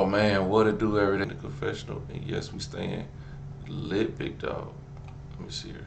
Oh man, what it do every day? The confessional, and yes, we staying lit, big dog. Let me see here.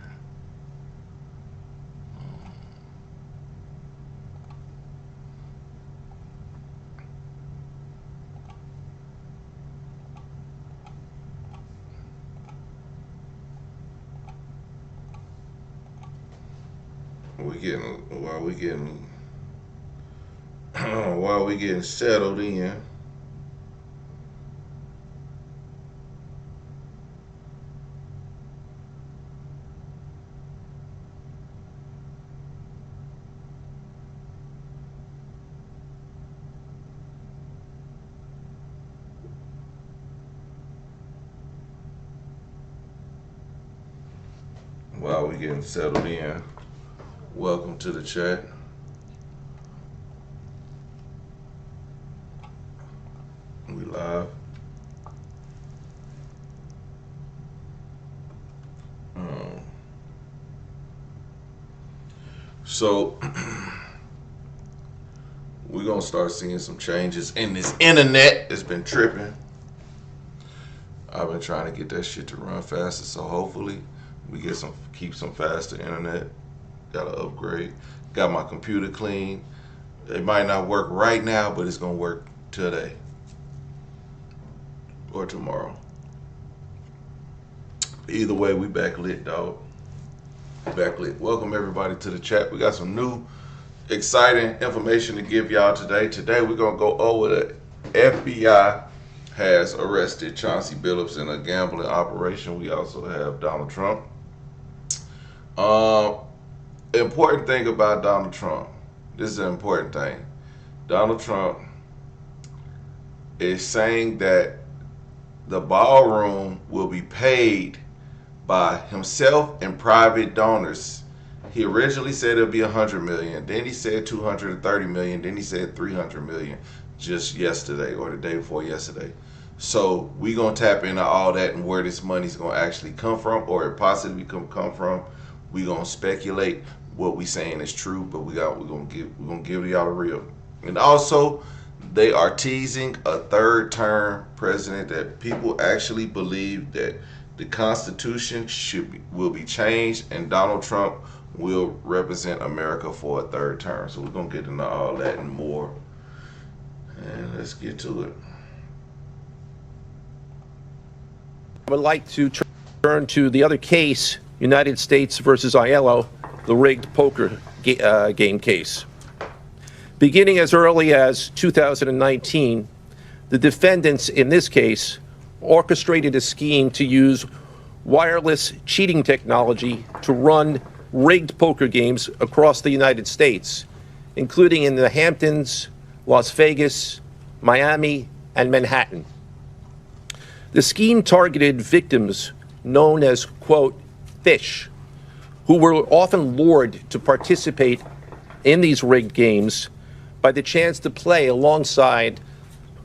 While we getting settled in. Welcome to the chat. We live. So we're gonna start seeing some changes in this internet. It's been tripping. I've been trying to get that shit to run faster, so hopefully we keep some faster internet. Gotta upgrade. Got my computer clean. It might not work right now, but it's gonna work today or tomorrow. Either way, we back lit, dog. Back lit. Welcome everybody to the chat. We got some new, exciting information to give y'all today. Today we're gonna go over the FBI has arrested Chauncy Billups in a gambling operation. We also have Donald Trump. Important thing about Donald Trump. This is an important thing. Donald Trump is saying that the ballroom will be paid by himself and private donors. He originally said it'll be $100 million. Then he said $230 million. Then he said $300 million just yesterday or the day before yesterday. So we gonna tap into all that and where this money's gonna actually come from, or it possibly come from. We gonna speculate. What we saying is true, but we're gonna give y'all the real. And also, they are teasing a third term president, that people actually believe that the Constitution will be changed and Donald Trump will represent America for a third term. So we're gonna get into all that and more. And let's get to it. I would like to turn to the other case, United States versus Aiello, the rigged poker game case. Beginning as early as 2019, the defendants in this case orchestrated a scheme to use wireless cheating technology to run rigged poker games across the United States, including in the Hamptons, Las Vegas, Miami, and Manhattan. The scheme targeted victims known as, quote, fish, who were often lured to participate in these rigged games by the chance to play alongside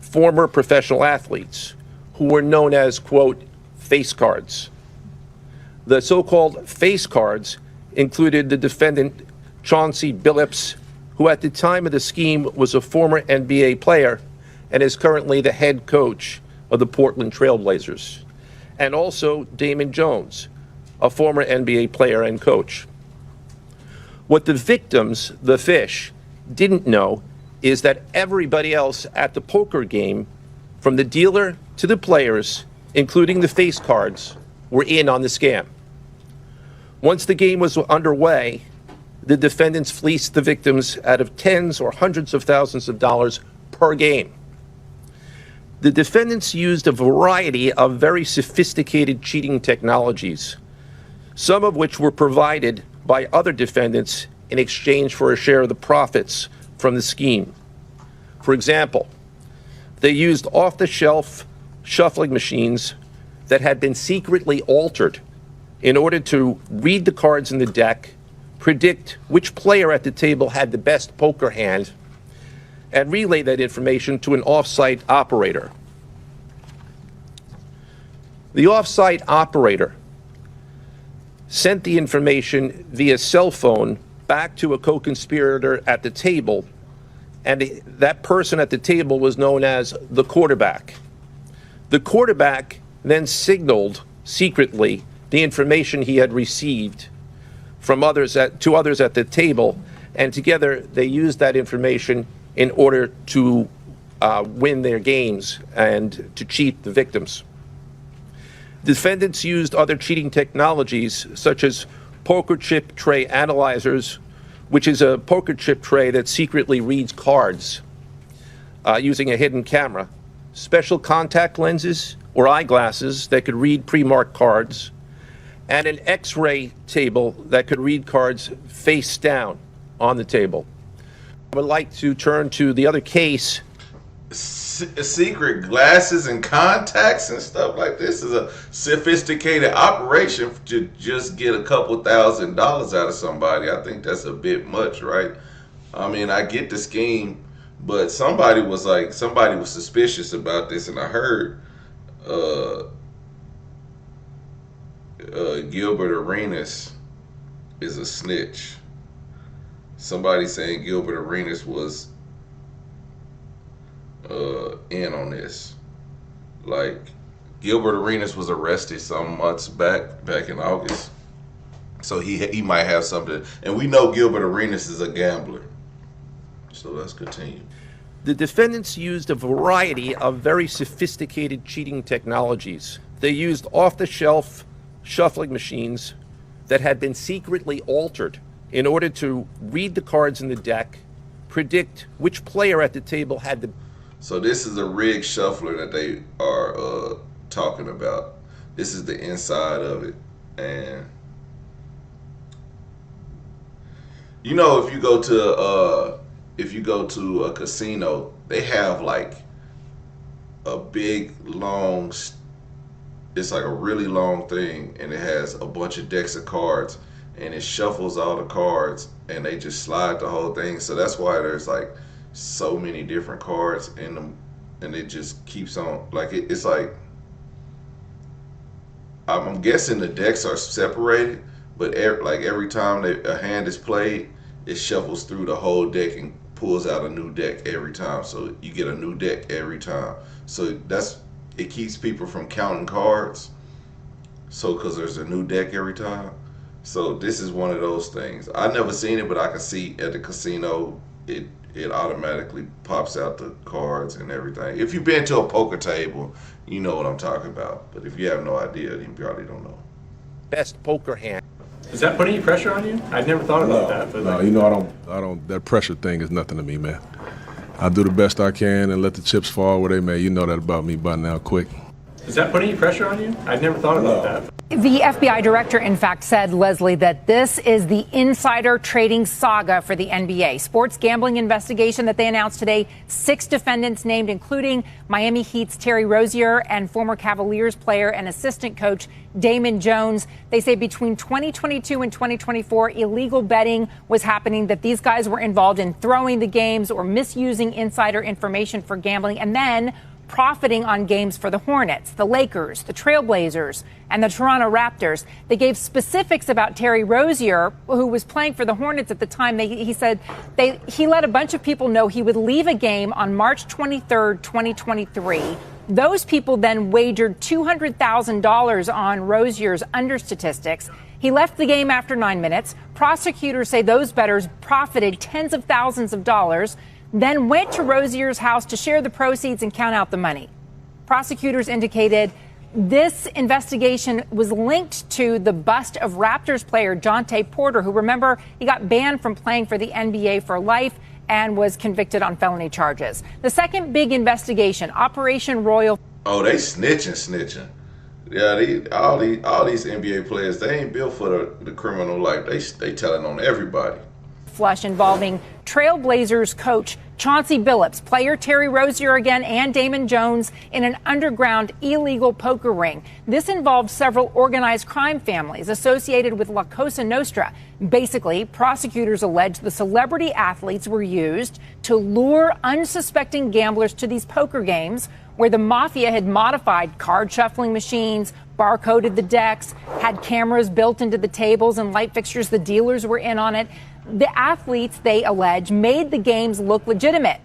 former professional athletes who were known as, quote, face cards. The so-called face cards included the defendant Chauncy Billups, who at the time of the scheme was a former NBA player and is currently the head coach of the Portland Trail Blazers, and also Damon Jones, a former NBA player and coach. What the victims, the fish, didn't know is that everybody else at the poker game, from the dealer to the players, including the face cards, were in on the scam. Once the game was underway, the defendants fleeced the victims out of tens or hundreds of thousands of dollars per game. The defendants used a variety of very sophisticated cheating technologies, some of which were provided by other defendants in exchange for a share of the profits from the scheme. For example, they used off-the-shelf shuffling machines that had been secretly altered in order to read the cards in the deck, predict which player at the table had the best poker hand, and relay that information to an off-site operator. The off-site operator sent the information via cell phone back to a co-conspirator at the table, and that person at the table was known as the quarterback. The quarterback then signaled secretly the information he had received from to others at the table, and together they used that information in order to win their games and to cheat the victims. Defendants used other cheating technologies such as poker chip tray analyzers, which is a poker chip tray that secretly reads cards using a hidden camera, special contact lenses or eyeglasses that could read pre-marked cards, and an X-ray table that could read cards face down on the table. I would like to turn to the other case. Secret glasses and contacts and stuff like this is a sophisticated operation to just get a couple $1,000s out of somebody. I think that's a bit much, right? I mean, I get the scheme, but somebody was suspicious about this, and I heard Gilbert Arenas is a snitch. Somebody saying Gilbert Arenas was in on this. Like, Gilbert Arenas was arrested some months back in August, so he might have something. And we know Gilbert Arenas is a gambler. So let's continue. The defendants used a variety of very sophisticated cheating technologies. They used off-the-shelf shuffling machines that had been secretly altered in order to read the cards in the deck, predict which player at the table had the... So this is a rigged shuffler that they are talking about. This is the inside of it. And you know, if you go to a casino, they have like a big long, it's like a really long thing, and it has a bunch of decks of cards, and it shuffles all the cards, and they just slide the whole thing. So that's why there's like so many different cards in them, and it just keeps on, like it's like, I'm guessing the decks are separated, but every time a hand is played, it shuffles through the whole deck and pulls out a new deck every time. So you get a new deck every time. So it keeps people from counting cards. So because there's a new deck every time. So this is one of those things. I never seen it, but I can see at the casino, it automatically pops out the cards and everything. If you've been to a poker table, you know what I'm talking about. But if you have no idea, then you probably don't know. Best poker hand. Is that putting any pressure on you? I've never thought about that. But no, you know, I don't. That pressure thing is nothing to me, man. I do the best I can and let the chips fall where they may. You know that about me by now, quick. Is that putting any pressure on you? I've never thought about that. The FBI director, in fact, said, Leslie, that this is the insider trading saga for the NBA. Sports gambling investigation that they announced today. 6 defendants named, including Miami Heat's Terry Rozier and former Cavaliers player and assistant coach Damon Jones. They say between 2022 and 2024, illegal betting was happening, that these guys were involved in throwing the games or misusing insider information for gambling, and then profiting on games for the Hornets, the Lakers, the Trailblazers, and the Toronto Raptors. They gave specifics about Terry Rozier, who was playing for the Hornets at the time. He said he let a bunch of people know he would leave a game on March 23rd, 2023. Those people then wagered $200,000 on Rozier's under statistics. He left the game after 9 minutes. Prosecutors say those bettors profited tens of thousands of dollars, then went to Rozier's house to share the proceeds and count out the money. Prosecutors indicated this investigation was linked to the bust of Raptors player Jontay Porter, who, remember, he got banned from playing for the NBA for life and was convicted on felony charges. The second big investigation, Operation Royal. Oh, they snitching. Yeah, all these NBA players, they ain't built for the criminal life. They telling on everybody. Flush involving Trailblazers coach Chauncy Billups, player Terry Rozier again, and Damon Jones in an underground illegal poker ring. This involved several organized crime families associated with La Cosa Nostra. Basically, prosecutors allege the celebrity athletes were used to lure unsuspecting gamblers to these poker games, where the mafia had modified card shuffling machines, barcoded the decks, had cameras built into the tables and light fixtures. The dealers were in on it. The athletes, they allege, made the games look legitimate.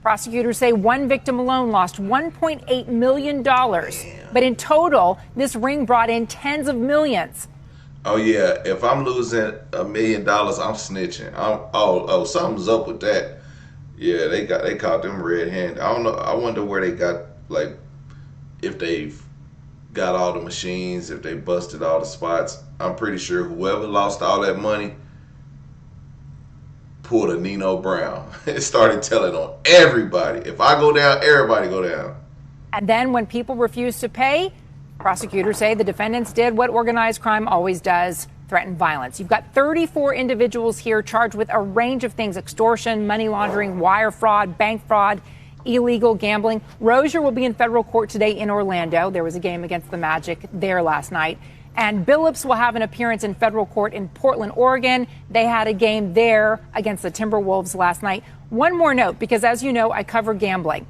Prosecutors say one victim alone lost $1.8 million. But in total, this ring brought in tens of millions. Oh yeah, if I'm losing $1 million, I'm snitching. Something's up with that. Yeah, they caught them red-handed. I don't know. I wonder where they got, like, if they've got all the machines, if they busted all the spots. I'm pretty sure whoever lost all that money pulled a Nino Brown. It started telling on everybody. If I go down, everybody go down. And then when people refuse to pay, prosecutors say the defendants did what organized crime always does: threaten violence. You've got 34 individuals here charged with a range of things: extortion, money laundering, wire fraud, bank fraud, illegal gambling. Rozier will be in federal court today in Orlando. There was a game against the Magic there last night. And Billups will have an appearance in federal court in Portland, Oregon. They had a game there against the Timberwolves last night. One more note, because as you know, I cover gambling.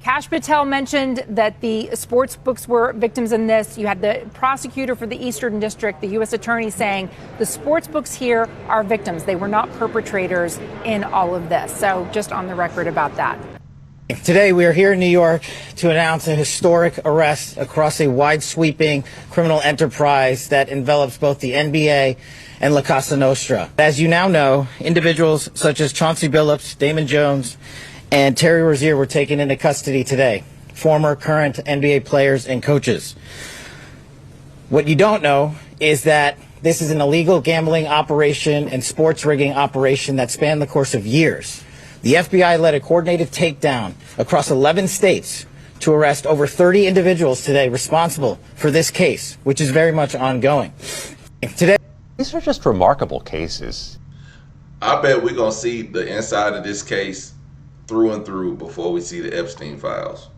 Kash Patel mentioned that the sports books were victims in this. You had the prosecutor for the Eastern District, the U.S. attorney, saying the sports books here are victims. They were not perpetrators in all of this. So just on the record about that. Today, we are here in New York to announce a historic arrest across a wide-sweeping criminal enterprise that envelops both the NBA and La Cosa Nostra. As you now know, individuals such as Chauncy Billups, Damon Jones, and Terry Rozier were taken into custody today, former, current NBA players and coaches. What you don't know is that this is an illegal gambling operation and sports rigging operation that spanned the course of years. The FBI led a coordinated takedown across 11 states to arrest over 30 individuals today responsible for this case, which is very much ongoing. Today, these are just remarkable cases. I bet we're going to see the inside of this case through and through before we see the Epstein files.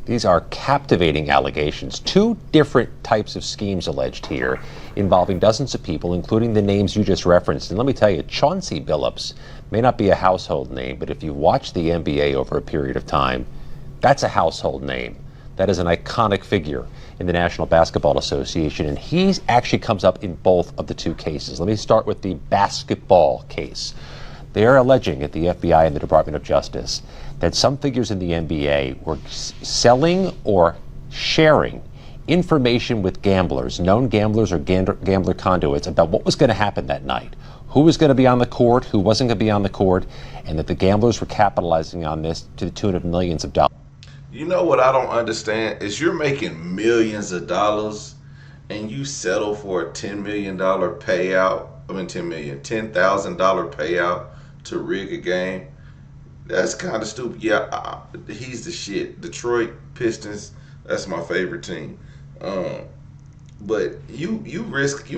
These are captivating allegations. Two different types of schemes alleged here involving dozens of people, including the names you just referenced. And let me tell you, Chauncy Billups may not be a household name, but if you watch the NBA over a period of time, that's a household name. That is an iconic figure in the National Basketball Association, and he actually comes up in both of the two cases. Let me start with the basketball case. They are alleging at the FBI and the Department of Justice that some figures in the NBA were selling or sharing information with gamblers, known gamblers or gambler conduits, about what was going to happen that night, who was going to be on the court, who wasn't going to be on the court, and that the gamblers were capitalizing on this to the tune of millions of dollars. You know what I don't understand is you're making millions of dollars and you settle for a $10 million payout. $10,000 payout to rig a game. That's kind of stupid. Yeah, he's the shit. Detroit Pistons, that's my favorite team. But you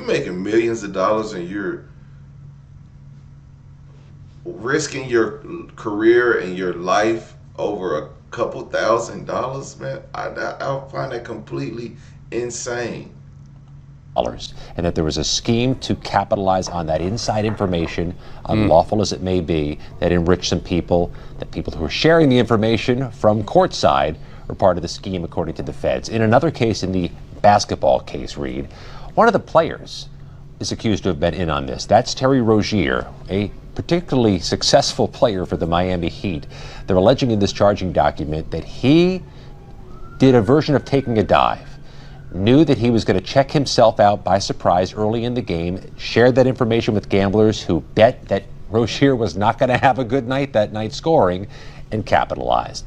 making millions of dollars and you're risking your career and your life over a couple $1,000s, man. I find that completely insane. And that there was a scheme to capitalize on that inside information, unlawful as it may be, that enriched some people, that people who were sharing the information from courtside were part of the scheme, according to the feds. In another case, in the basketball case, Reed, one of the players is accused to have been in on this. That's Terry Rozier, a particularly successful player for the Miami Heat. They're alleging in this charging document that he did a version of taking a dive, knew that he was going to check himself out by surprise early in the game, shared that information with gamblers who bet that Rozier was not going to have a good night that night scoring, and capitalized.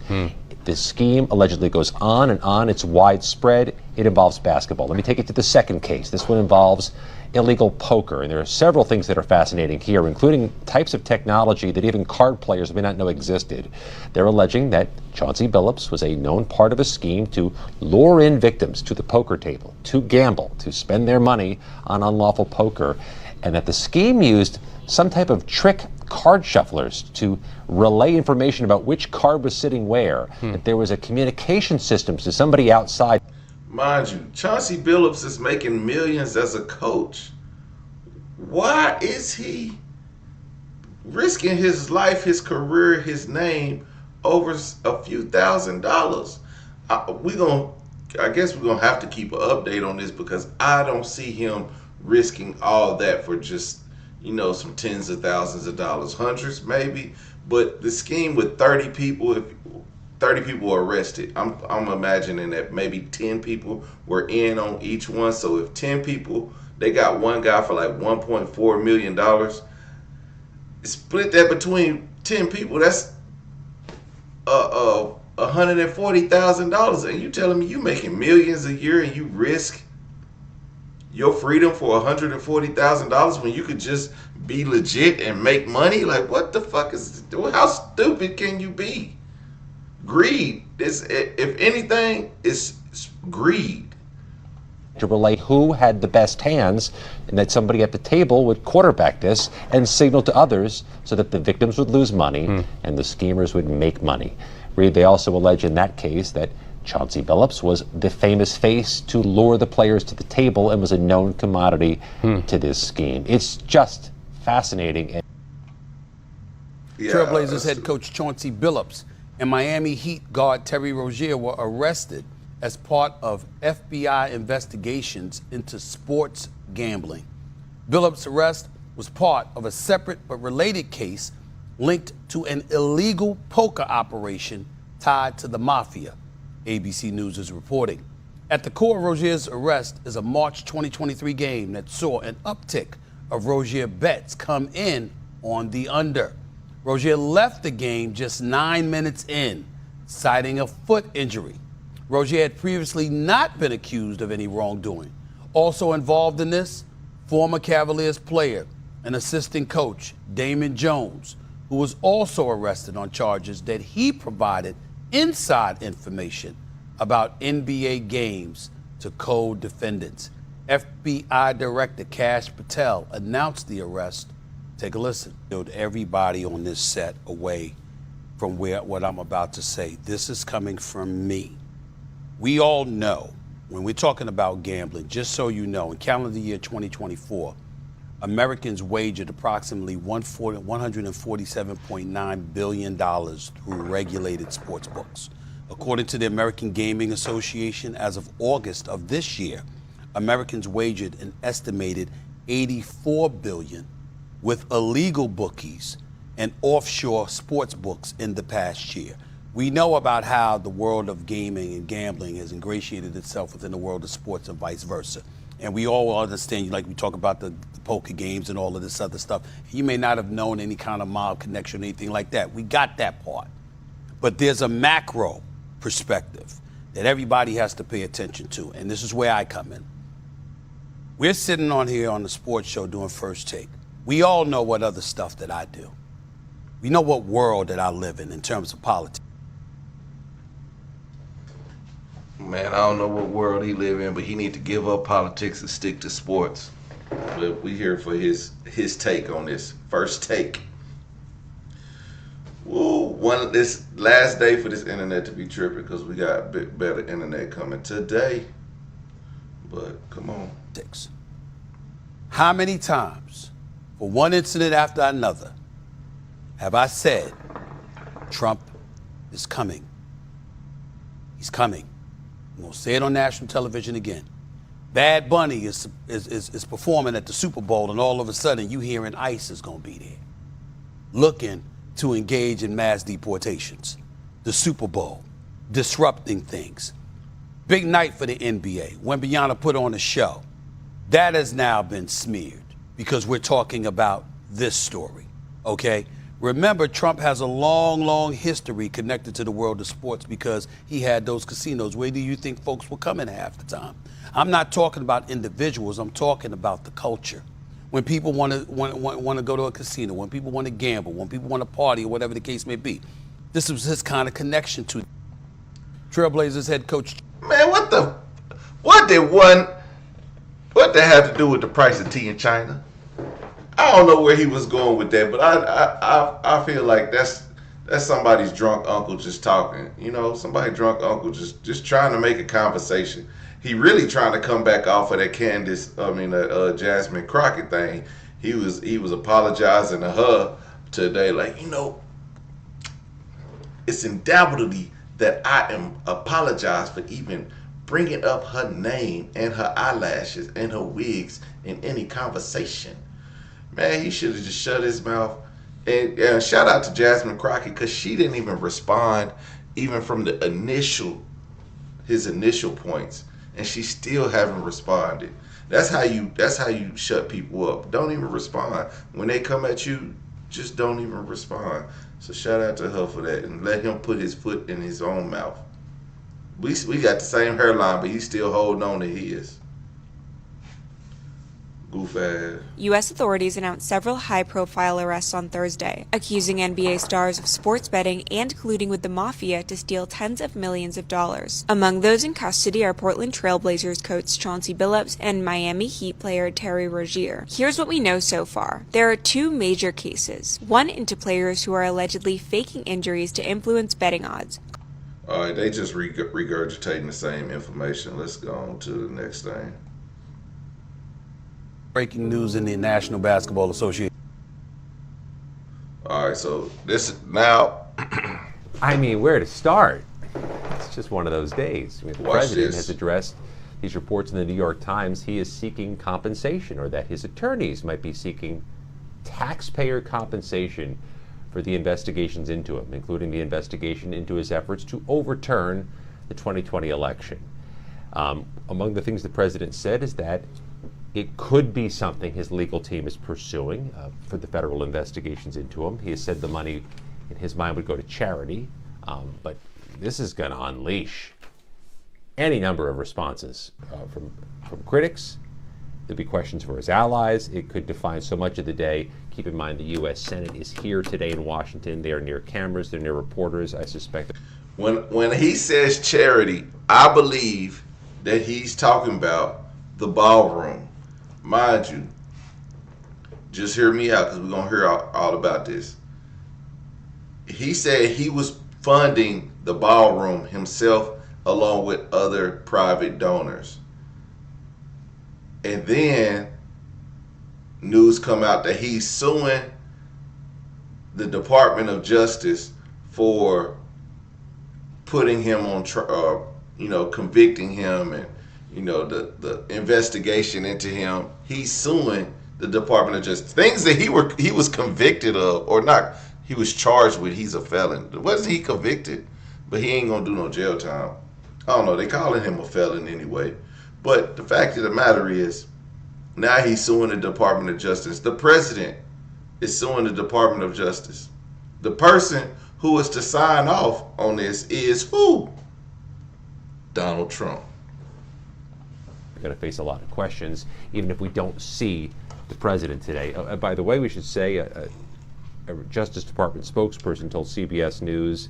This scheme allegedly goes on and on. It's widespread. It involves basketball. Let me take it to the second case. This one involves illegal poker, and there are several things that are fascinating here, including types of technology that even card players may not know existed. They're alleging that Chauncy Billups was a known part of a scheme to lure in victims to the poker table, to gamble, to spend their money on unlawful poker, and that the scheme used some type of trick card shufflers to relay information about which card was sitting where, that there was a communication system to somebody outside. Mind you, Chauncy Billups is making millions as a coach. Why is he risking his life, his career, his name over a few $1,000s? I guess we're gonna have to keep an update on this because I don't see him risking all that for just, some tens of thousands of dollars, hundreds maybe, But the scheme with 30 people, if 30 people were arrested, I'm imagining that maybe 10 people were in on each one. So if 10 people, they got one guy for like $1.4 million. Split that between 10 people, that's $140,000. And you telling me you making millions a year and you risk your freedom for $140,000 when you could just be legit and make money? Like, what the fuck is, how stupid can you be? Greed is, if anything, is greed. To relate who had the best hands, and that somebody at the table would quarterback this and signal to others so that the victims would lose money and the schemers would make money. Reed, they also allege in that case that Chauncy Billups was the famous face to lure the players to the table and was a known commodity to this scheme. It's just fascinating. Trailblazers head coach Chauncy Billups and Miami Heat guard Terry Rozier were arrested as part of FBI investigations into sports gambling. Billups' arrest was part of a separate but related case linked to an illegal poker operation tied to the mafia, ABC News is reporting. At the core of Rozier's arrest is a March 2023 game that saw an uptick of Rozier bets come in on the under. Rozier left the game just 9 minutes in, citing a foot injury. Rozier had previously not been accused of any wrongdoing. Also involved in this, former Cavaliers player and assistant coach Damon Jones, who was also arrested on charges that he provided inside information about NBA games to co-defendants. FBI Director Kash Patel announced the arrest. Take a listen. Everybody on this set away from what I'm about to say. This is coming from me. We all know when we're talking about gambling, just so you know, in calendar year 2024, Americans wagered approximately $147.9 billion through regulated sports books. According to the American Gaming Association, as of August of this year, Americans wagered an estimated $84 billion with illegal bookies and offshore sports books in the past year. We know about how the world of gaming and gambling has ingratiated itself within the world of sports and vice versa. And we all understand, like we talk about the poker games and all of this other stuff. You may not have known any kind of mob connection or anything like that. We got that part. But there's a macro perspective that everybody has to pay attention to. And this is where I come in. We're sitting on here on the sports show doing First Take. We all know what other stuff that I do. We know what world that I live in terms of politics. Man, I don't know what world he live in, but he need to give up politics and stick to sports. But we here for his take on this. First Take. Woo, this last day for this internet to be tripping because we got a bit better internet coming today. But come on. How many times, for one incident after another, have I said Trump is coming? He's coming. I'm going to say it on national television again. Bad Bunny is performing at the Super Bowl, and all of a sudden you hearing ICE is going to be there, looking to engage in mass deportations. The Super Bowl, disrupting things. Big night for the NBA. Wembanyama put on a show. That has now been smeared because we're talking about this story, okay? Remember, Trump has a long, long history connected to the world of sports because he had those casinos. Where do you think folks were coming half the time? I'm not talking about individuals. I'm talking about the culture. When people want to go to a casino, when people want to gamble, when people want to party, or whatever the case may be. This was his kind of connection to Trailblazers head coach. Man, what they have to do with the price of tea in China? I don't know where he was going with that, but I feel like that's somebody's drunk uncle just talking. You know, somebody drunk uncle just trying to make a conversation. He really trying to come back off of that Jasmine Crockett thing. He was apologizing to her today, like, you know, it's undoubtedly that I am apologize for even bringing up her name and her eyelashes and her wigs in any conversation. Man, he should have just shut his mouth And shout out to Jasmine Crockett, because she didn't even respond even from his initial points, and she still haven't responded. That's how you shut people up. Don't even respond. When they come at you, just don't even respond. So shout out to her for that, and let him put his foot in his own mouth. We got the same hairline, but he's still holding on to his. Goof ass. U.S. authorities announced several high-profile arrests on Thursday, accusing NBA stars of sports betting and colluding with the mafia to steal tens of millions of dollars. Among those in custody are Portland Trail Blazers coach Chauncy Billups and Miami Heat player Terry Rozier. Here's what we know so far. There are two major cases, one into players who are allegedly faking injuries to influence betting odds. All right, they just regurgitating the same information. Let's go on to the next thing. Breaking news in the National Basketball Association. All right, so this now. I mean, where to start? It's just one of those days. I mean, the president has addressed these reports in the New York Times. He is seeking compensation, or that his attorneys might be seeking taxpayer compensation for the investigations into him, including the investigation into his efforts to overturn the 2020 election. Among the things the president said is that it could be something his legal team is pursuing for the federal investigations into him. He has said the money, in his mind, would go to charity, but this is going to unleash any number of responses from critics. There'll be questions for his allies. It could define so much of the day. Keep in mind the U.S. Senate is here today in Washington. They are near cameras. They're near reporters, I suspect. When he says charity, I believe that he's talking about the ballroom. Mind you, just hear me out, because we're going to hear all about this. He said he was funding the ballroom himself along with other private donors. And then news come out that he's suing the Department of Justice for putting him on convicting him, and the investigation into him. He's suing the Department of Justice. Things that he was convicted of, or not, he was charged with. He's a felon. Wasn't he convicted? But he ain't gonna do no jail time. I don't know, they calling him a felon anyway. But the fact of the matter is, now he's suing the Department of Justice. The president is suing the Department of Justice. The person who is to sign off on this is who? Donald Trump. We're going to face a lot of questions, even if we don't see the president today. By the way, we should say a Justice Department spokesperson told CBS News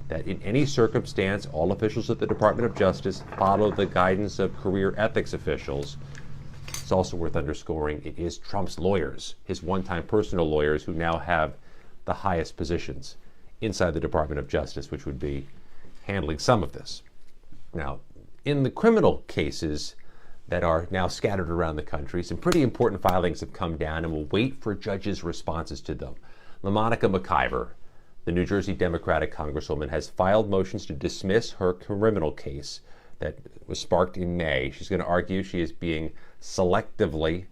that in any circumstance, all officials at the Department of Justice follow the guidance of career ethics officials. It's also worth underscoring it is Trump's lawyers, his one-time personal lawyers, who now have the highest positions inside the Department of Justice, which would be handling some of this. Now, in the criminal cases that are now scattered around the country, some pretty important filings have come down, and we'll wait for judges' responses to them. LaMonica McIver, the New Jersey Democratic Congresswoman, has filed motions to dismiss her criminal case that was sparked in May. She's going to argue she is being selectively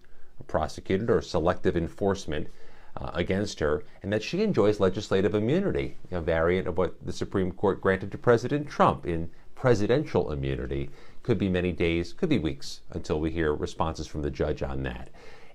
prosecuted, or selective enforcement against her, and that she enjoys legislative immunity, a variant of what the Supreme Court granted to President Trump in presidential immunity. Could be many days, could be weeks, until we hear responses from the judge on that.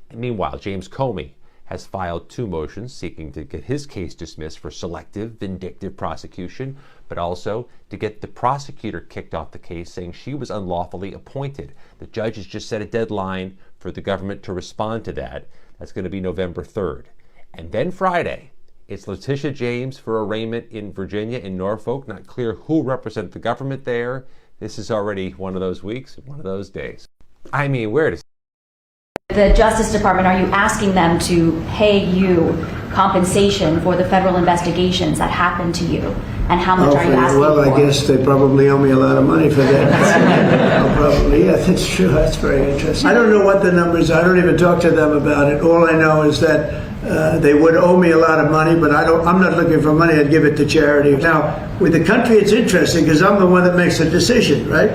And meanwhile, James Comey has filed two motions seeking to get his case dismissed for selective, vindictive prosecution, but also to get the prosecutor kicked off the case, saying she was unlawfully appointed. The judge has just set a deadline for the government to respond to that. That's going to be November 3rd. And then Friday, it's Letitia James for arraignment in Virginia, in Norfolk. Not clear who represents the government there. This is already one of those weeks, one of those days. I mean, where to... The Justice Department, are you asking them to pay you compensation for the federal investigations that happened to you? And how much are you asking well, for? I guess they probably owe me a lot of money for that. Probably, yeah, that's true. That's very interesting. I don't know what the numbers are. I don't even talk to them about it. All I know is that they would owe me a lot of money, but I'm not looking for money. I'd give it to charity. Now, with the country, it's interesting because I'm the one that makes the decision, right?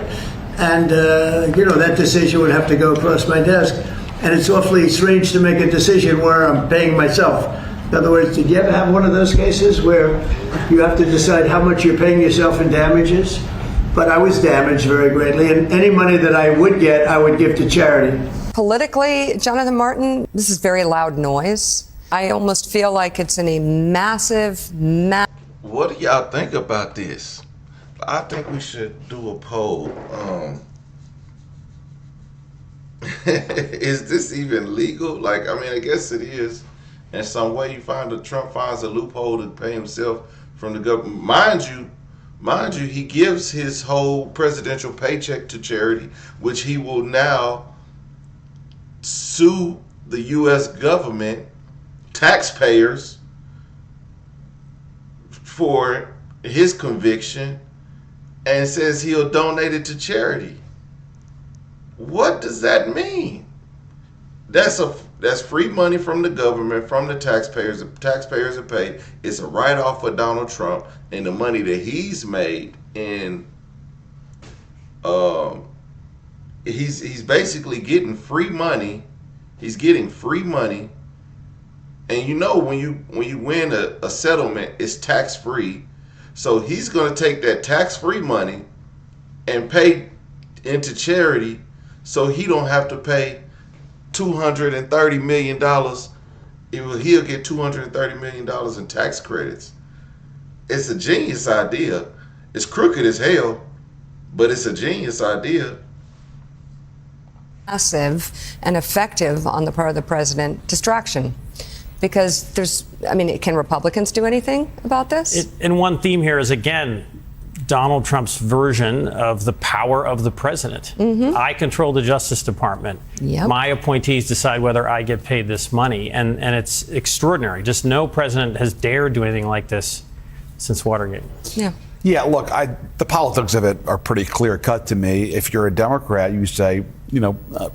And, that decision would have to go across my desk. And it's awfully strange to make a decision where I'm paying myself. In other words, did you ever have one of those cases where you have to decide how much you're paying yourself in damages? But I was damaged very greatly, and any money that I would get, I would give to charity. Politically, Jonathan Martin, this is very loud noise. I almost feel like it's in a massive. What do y'all think about this? I think we should do a poll. Is this even legal? Like, I mean, I guess it is. In some way, Trump finds a loophole to pay himself from the government. Mind you, he gives his whole presidential paycheck to charity, which he will now sue the U.S. government, taxpayers, for his conviction, and says he'll donate it to charity. What does that mean? That's free money from the government, from the taxpayers. The taxpayers are paid. It's a write-off for Donald Trump, and the money that he's made in he's basically getting free money. He's getting free money. And you know, when you win a settlement, it's tax-free. So he's going to take that tax-free money and pay into charity, so he don't have to pay $230 million. He'll get $230 million in tax credits. It's a genius idea. It's crooked as hell, but it's a genius idea. Massive and effective on the part of the president distraction. Because can Republicans do anything about this? And one theme here is, again, Donald Trump's version of the power of the president. I control the Justice Department. My appointees decide whether I get paid this money. And it's extraordinary. Just no president has dared do anything like this since Watergate. Yeah, look, the politics of it are pretty clear cut to me. If you're a Democrat, you say,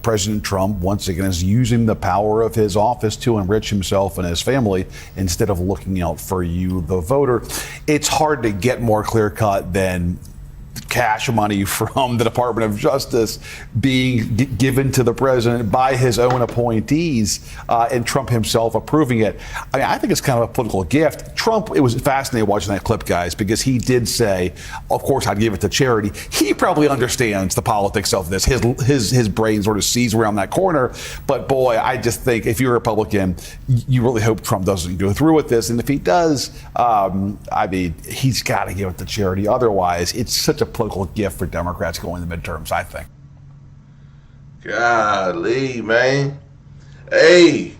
President Trump, once again, is using the power of his office to enrich himself and his family instead of looking out for you, the voter. It's hard to get more clear cut than cash money from the Department of Justice being given to the president by his own appointees, and Trump himself approving it. I mean, I think it's kind of a political gift. Trump, it was fascinating watching that clip, guys, because he did say, of course, I'd give it to charity. He probably understands the politics of this. His brain sort of sees around that corner. But boy, I just think if you're a Republican, you really hope Trump doesn't go through with this. And if he does, he's got to give it to charity. Otherwise, it's such a political gift for Democrats going to the midterms, I think. Golly, man. Hey,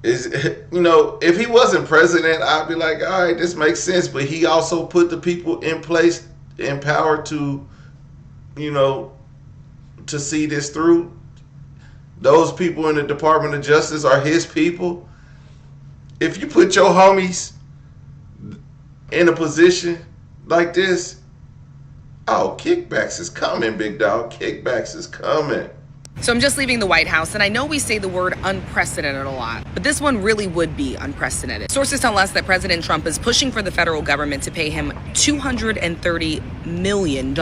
if he wasn't president, I'd be like, all right, this makes sense. But he also put the people in place, in power to see this through. Those people in the Department of Justice are his people. If you put your homies in a position like this, kickbacks is coming, big dog. Kickbacks is coming. So I'm just leaving the White House, and I know we say the word unprecedented a lot, but this one really would be unprecedented. Sources tell us that President Trump is pushing for the federal government to pay him $230 million.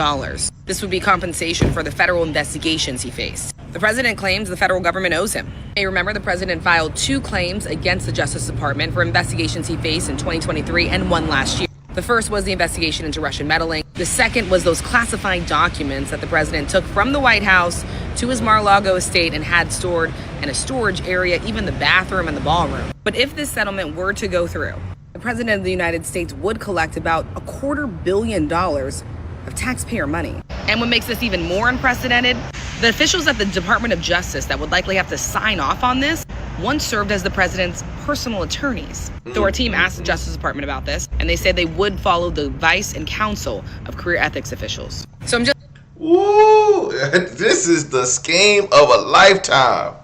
This would be compensation for the federal investigations he faced. The president claims the federal government owes him. You remember the president filed 2 claims against the Justice Department for investigations he faced in 2023 and 1 last year. The first was the investigation into Russian meddling. The second was those classified documents that the president took from the White House to his Mar-a-Lago estate and had stored in a storage area, even the bathroom and the ballroom. But if this settlement were to go through, the president of the United States would collect about $250 million of taxpayer money. And what makes this even more unprecedented, the officials at the Department of Justice that would likely have to sign off on this once served as the president's personal attorneys. So our team asked the Justice Department about this, and they said they would follow the advice and counsel of career ethics officials. So I'm just... Woo! This is the scheme of a lifetime.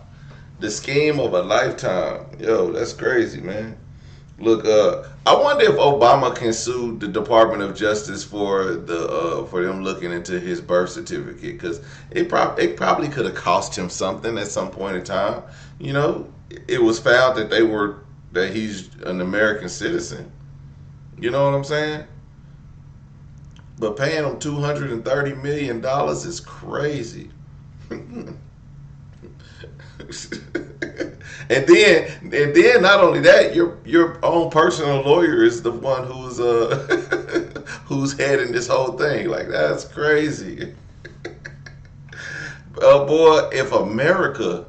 The scheme of a lifetime. Yo, that's crazy, man. Look, I wonder if Obama can sue the Department of Justice for them looking into his birth certificate, because it probably could have cost him something at some point in time. It was found that he's an American citizen. You know what I'm saying? But paying him $230 million is crazy. And then not only that, your own personal lawyer is the one who's who's heading this whole thing. Like, that's crazy. Boy, if America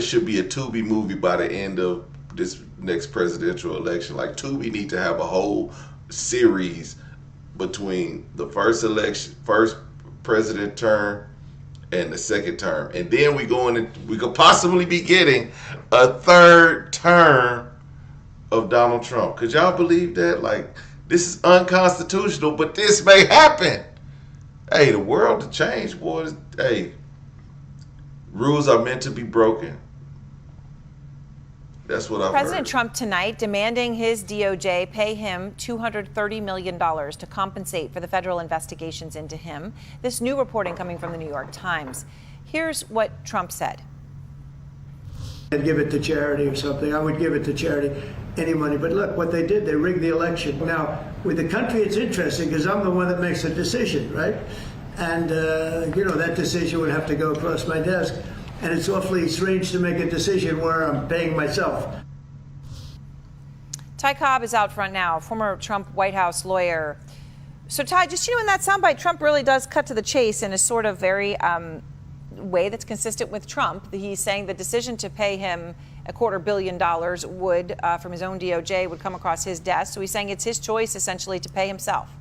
should be a Tubi movie by the end of this next presidential election. Like, Tubi need to have a whole series between the first president term and the second term, and then we could possibly be getting a third term of Donald Trump. Could y'all believe that? Like, this is unconstitutional, but this may happen. Hey, the world to change, boys. Hey, rules are meant to be broken. That's what I've President heard. Trump tonight demanding his DOJ pay him $230 million to compensate for the federal investigations into him. This new reporting coming from the New York Times. Here's what Trump said. I'd give it to charity or something. I would give it to charity, any money. But look, what they did, they rigged the election. Now, with the country, it's interesting because I'm the one that makes the decision, right? And, that decision would have to go across my desk. And it's awfully strange to make a decision where I'm paying myself. Ty Cobb is out front now, former Trump White House lawyer. So, Ty, just, in that soundbite, Trump really does cut to the chase in a sort of very way that's consistent with Trump. He's saying the decision to pay him $250 million would, from his own DOJ, would come across his desk. So he's saying it's his choice, essentially, to pay himself.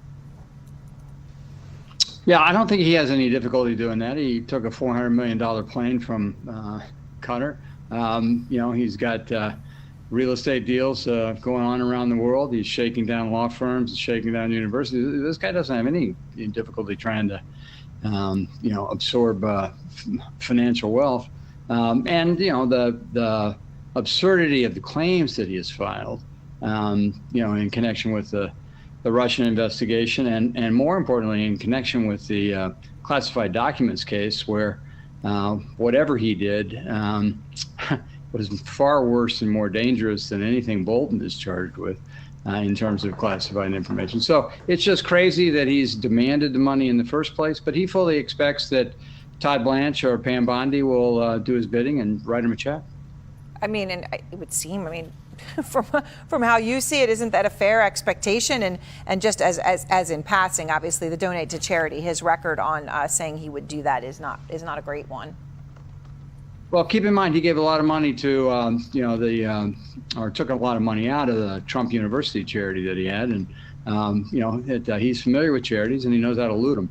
Yeah, I don't think he has any difficulty doing that. He took a $400 million plane from Qatar. He's got real estate deals going on around the world. He's shaking down law firms, shaking down universities. This guy doesn't have any difficulty trying to, absorb financial wealth. The absurdity of the claims that he has filed, in connection with the Russian investigation, and more importantly, in connection with the classified documents case, where whatever he did was far worse and more dangerous than anything Bolton is charged with in terms of classified information. So it's just crazy that he's demanded the money in the first place, but he fully expects that Todd Blanche or Pam Bondi will do his bidding and write him a check. And it would seem, from how you see it, isn't that a fair expectation? And just as in passing, obviously, the donate to charity, his record on saying he would do that is not a great one. Well, keep in mind, he gave a lot of money to, or took a lot of money out of the Trump University charity that he had. And, he's familiar with charities and he knows how to loot them.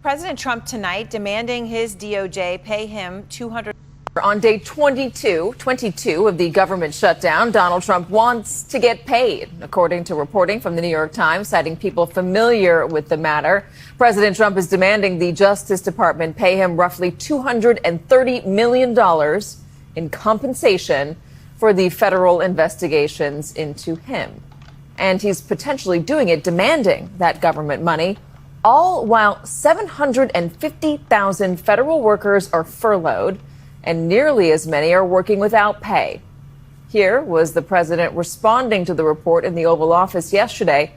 President Trump tonight demanding his DOJ pay him $200. On day 22 of the government shutdown, Donald Trump wants to get paid, according to reporting from the New York Times, citing people familiar with the matter. President Trump is demanding the Justice Department pay him roughly $230 million in compensation for the federal investigations into him. And he's potentially doing it, demanding that government money, all while 750,000 federal workers are furloughed and nearly as many are working without pay. Here was the president responding to the report in the Oval Office yesterday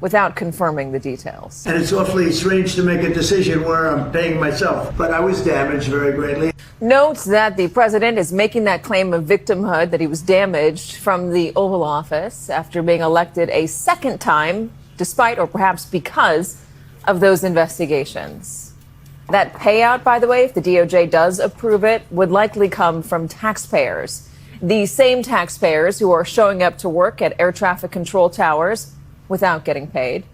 without confirming the details. And it's awfully strange to make a decision where I'm paying myself, but I was damaged very greatly. Notes that the president is making that claim of victimhood, that he was damaged from the Oval Office after being elected a second time, despite or perhaps because of those investigations. That payout, by the way, if the DOJ does approve it, would likely come from taxpayers. The same taxpayers who are showing up to work at air traffic control towers without getting paid.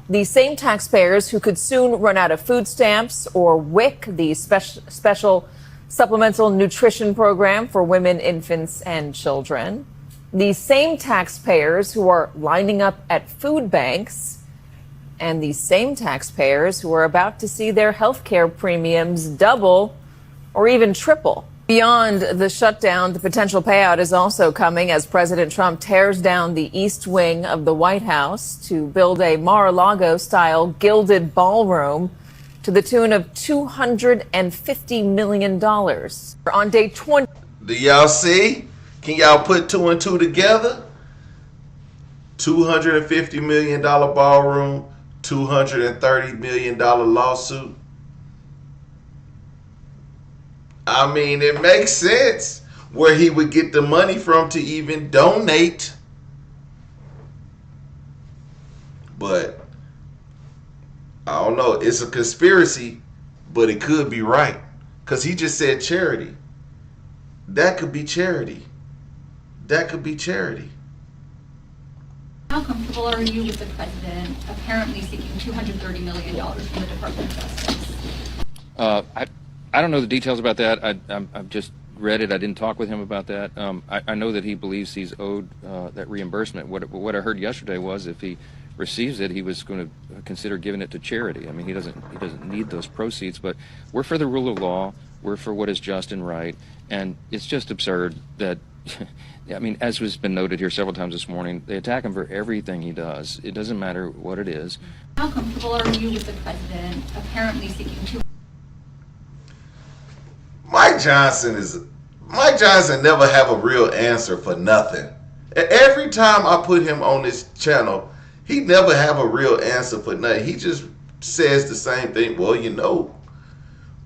The same taxpayers who could soon run out of food stamps or WIC, the special supplemental nutrition program for women, infants, and children. The same taxpayers who are lining up at food banks, and the same taxpayers who are about to see their health care premiums double or even triple. Beyond the shutdown, the potential payout is also coming as President Trump tears down the east wing of the White House to build a Mar-a-Lago-style gilded ballroom to the tune of $250 million. On day 20. Do y'all see? Can y'all put two and two together? $250 million ballroom, $230 million lawsuit. I mean, it makes sense where he would get the money from to even donate. But I don't know. It's a conspiracy, but it could be right. Because he just said charity. That could be charity. That could be charity. How comfortable are you with the president apparently seeking $230 million from the Department of Justice? I don't know the details about that. I've just read it. I didn't talk with him about that. I know that he believes he's owed that reimbursement. What I heard yesterday was if he receives it, he was going to consider giving it to charity. I mean, he doesn't need those proceeds, but we're for the rule of law. We're for what is just and right, and it's just absurd that, I mean, as has been noted here several times this morning, they attack him for everything he does. It doesn't matter what it is. How comfortable are you with the president apparently seeking Mike Johnson never have a real answer for nothing. Every time I put him on this channel, he never have a real answer for nothing. He just says the same thing. Well, you know,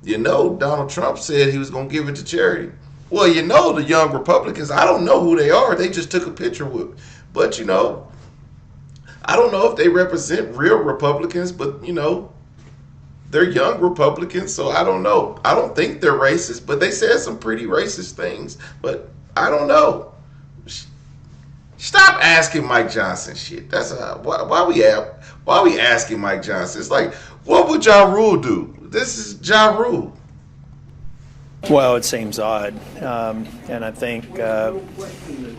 Donald Trump said he was going to give it to charity. Well, the young Republicans, I don't know who they are. They just took a picture with. But, I don't know if they represent real Republicans, but, they're young Republicans, so I don't know. I don't think they're racist, but they said some pretty racist things. But I don't know. Stop asking Mike Johnson shit. That's why we asking Mike Johnson. It's like, what would Ja Rule do? This is Ja Rule. Well, it seems odd, and I think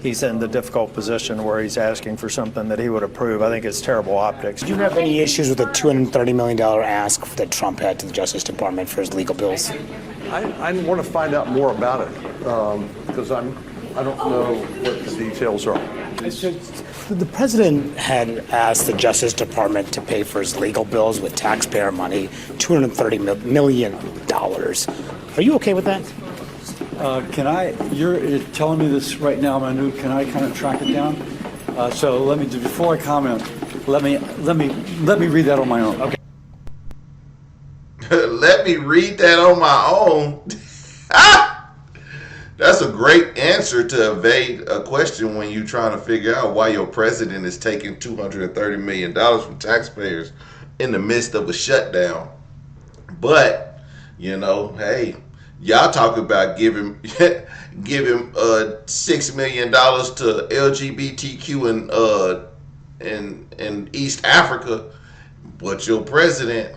he's in the difficult position where he's asking for something that he would approve. I think it's terrible optics. Do you have any issues with the $230 million ask that Trump had to the Justice Department for his legal bills? I want to find out more about it because I don't know what the details are. The president had asked the Justice Department to pay for his legal bills with taxpayer money, $230 million. Are you okay with that? You're telling me this right now, Manu. Can I kind of track it down? So let me, before I comment, let me read that on my own. Okay. Let me read that on my own. That's a great answer to evade a question when you're trying to figure out why your president is taking $230 million from taxpayers in the midst of a shutdown. But, hey, y'all talk about giving $6 million to LGBTQ in East Africa, but your president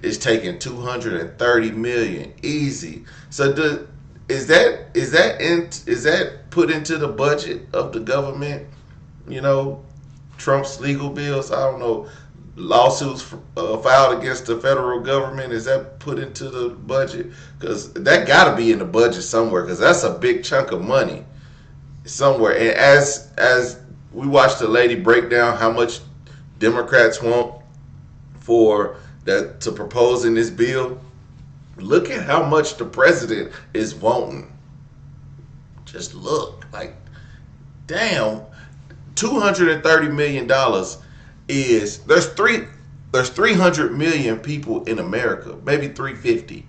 is taking $230 million easy. So is that put into the budget of the government? Trump's legal bills. I don't know. Lawsuits filed against the federal government. Is that put into the budget? Because that got to be in the budget somewhere. Because that's a big chunk of money somewhere. And as we watched the lady break down how much Democrats want for that to propose in this bill. Look at how much the president is wanting. Just look, like, damn, $230 million is, there's 300 million people in America, maybe 350.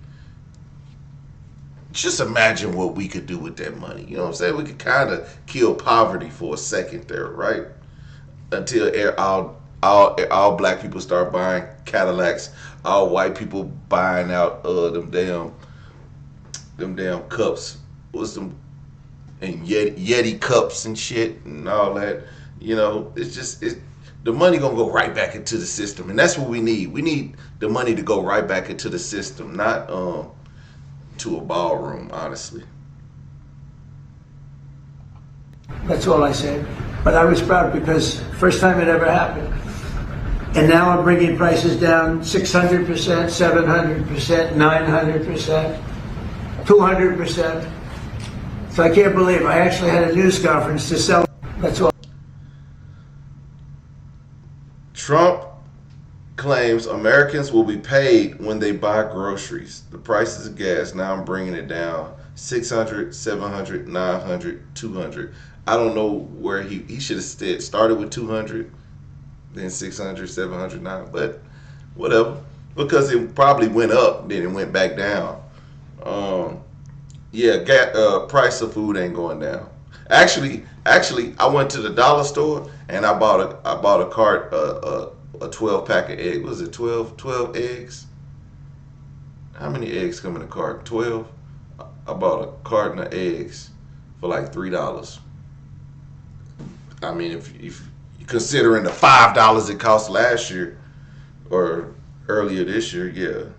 Just imagine what we could do with that money. You know what I'm saying? We could kind of kill poverty for a second there, right? Until all black people start buying Cadillacs, all white people buying out them damn cups, what's them, and Yeti cups and shit and all that. It's the money gonna go right back into the system, and that's what we need. We need the money to go right back into the system, not to a ballroom, honestly. That's all I said. But I was proud because first time it ever happened. And now I'm bringing prices down 600%, 700%, 900%, 200%. So I can't believe I actually had a news conference to sell. That's all. Trump claims Americans will be paid when they buy groceries. The prices of gas, now I'm bringing it down. 600, 700, 900, 200. I don't know where he should have started with 200. Then 600, 700, 900, but whatever. Because it probably went up, then it went back down. Yeah, price of food ain't going down. Actually, I went to the dollar store and I bought a cart, a 12-pack of eggs. Was it 12 eggs? How many eggs come in a cart? 12. I bought a carton of eggs for like $3. I mean, if considering the $5 it cost last year or earlier this year, yeah.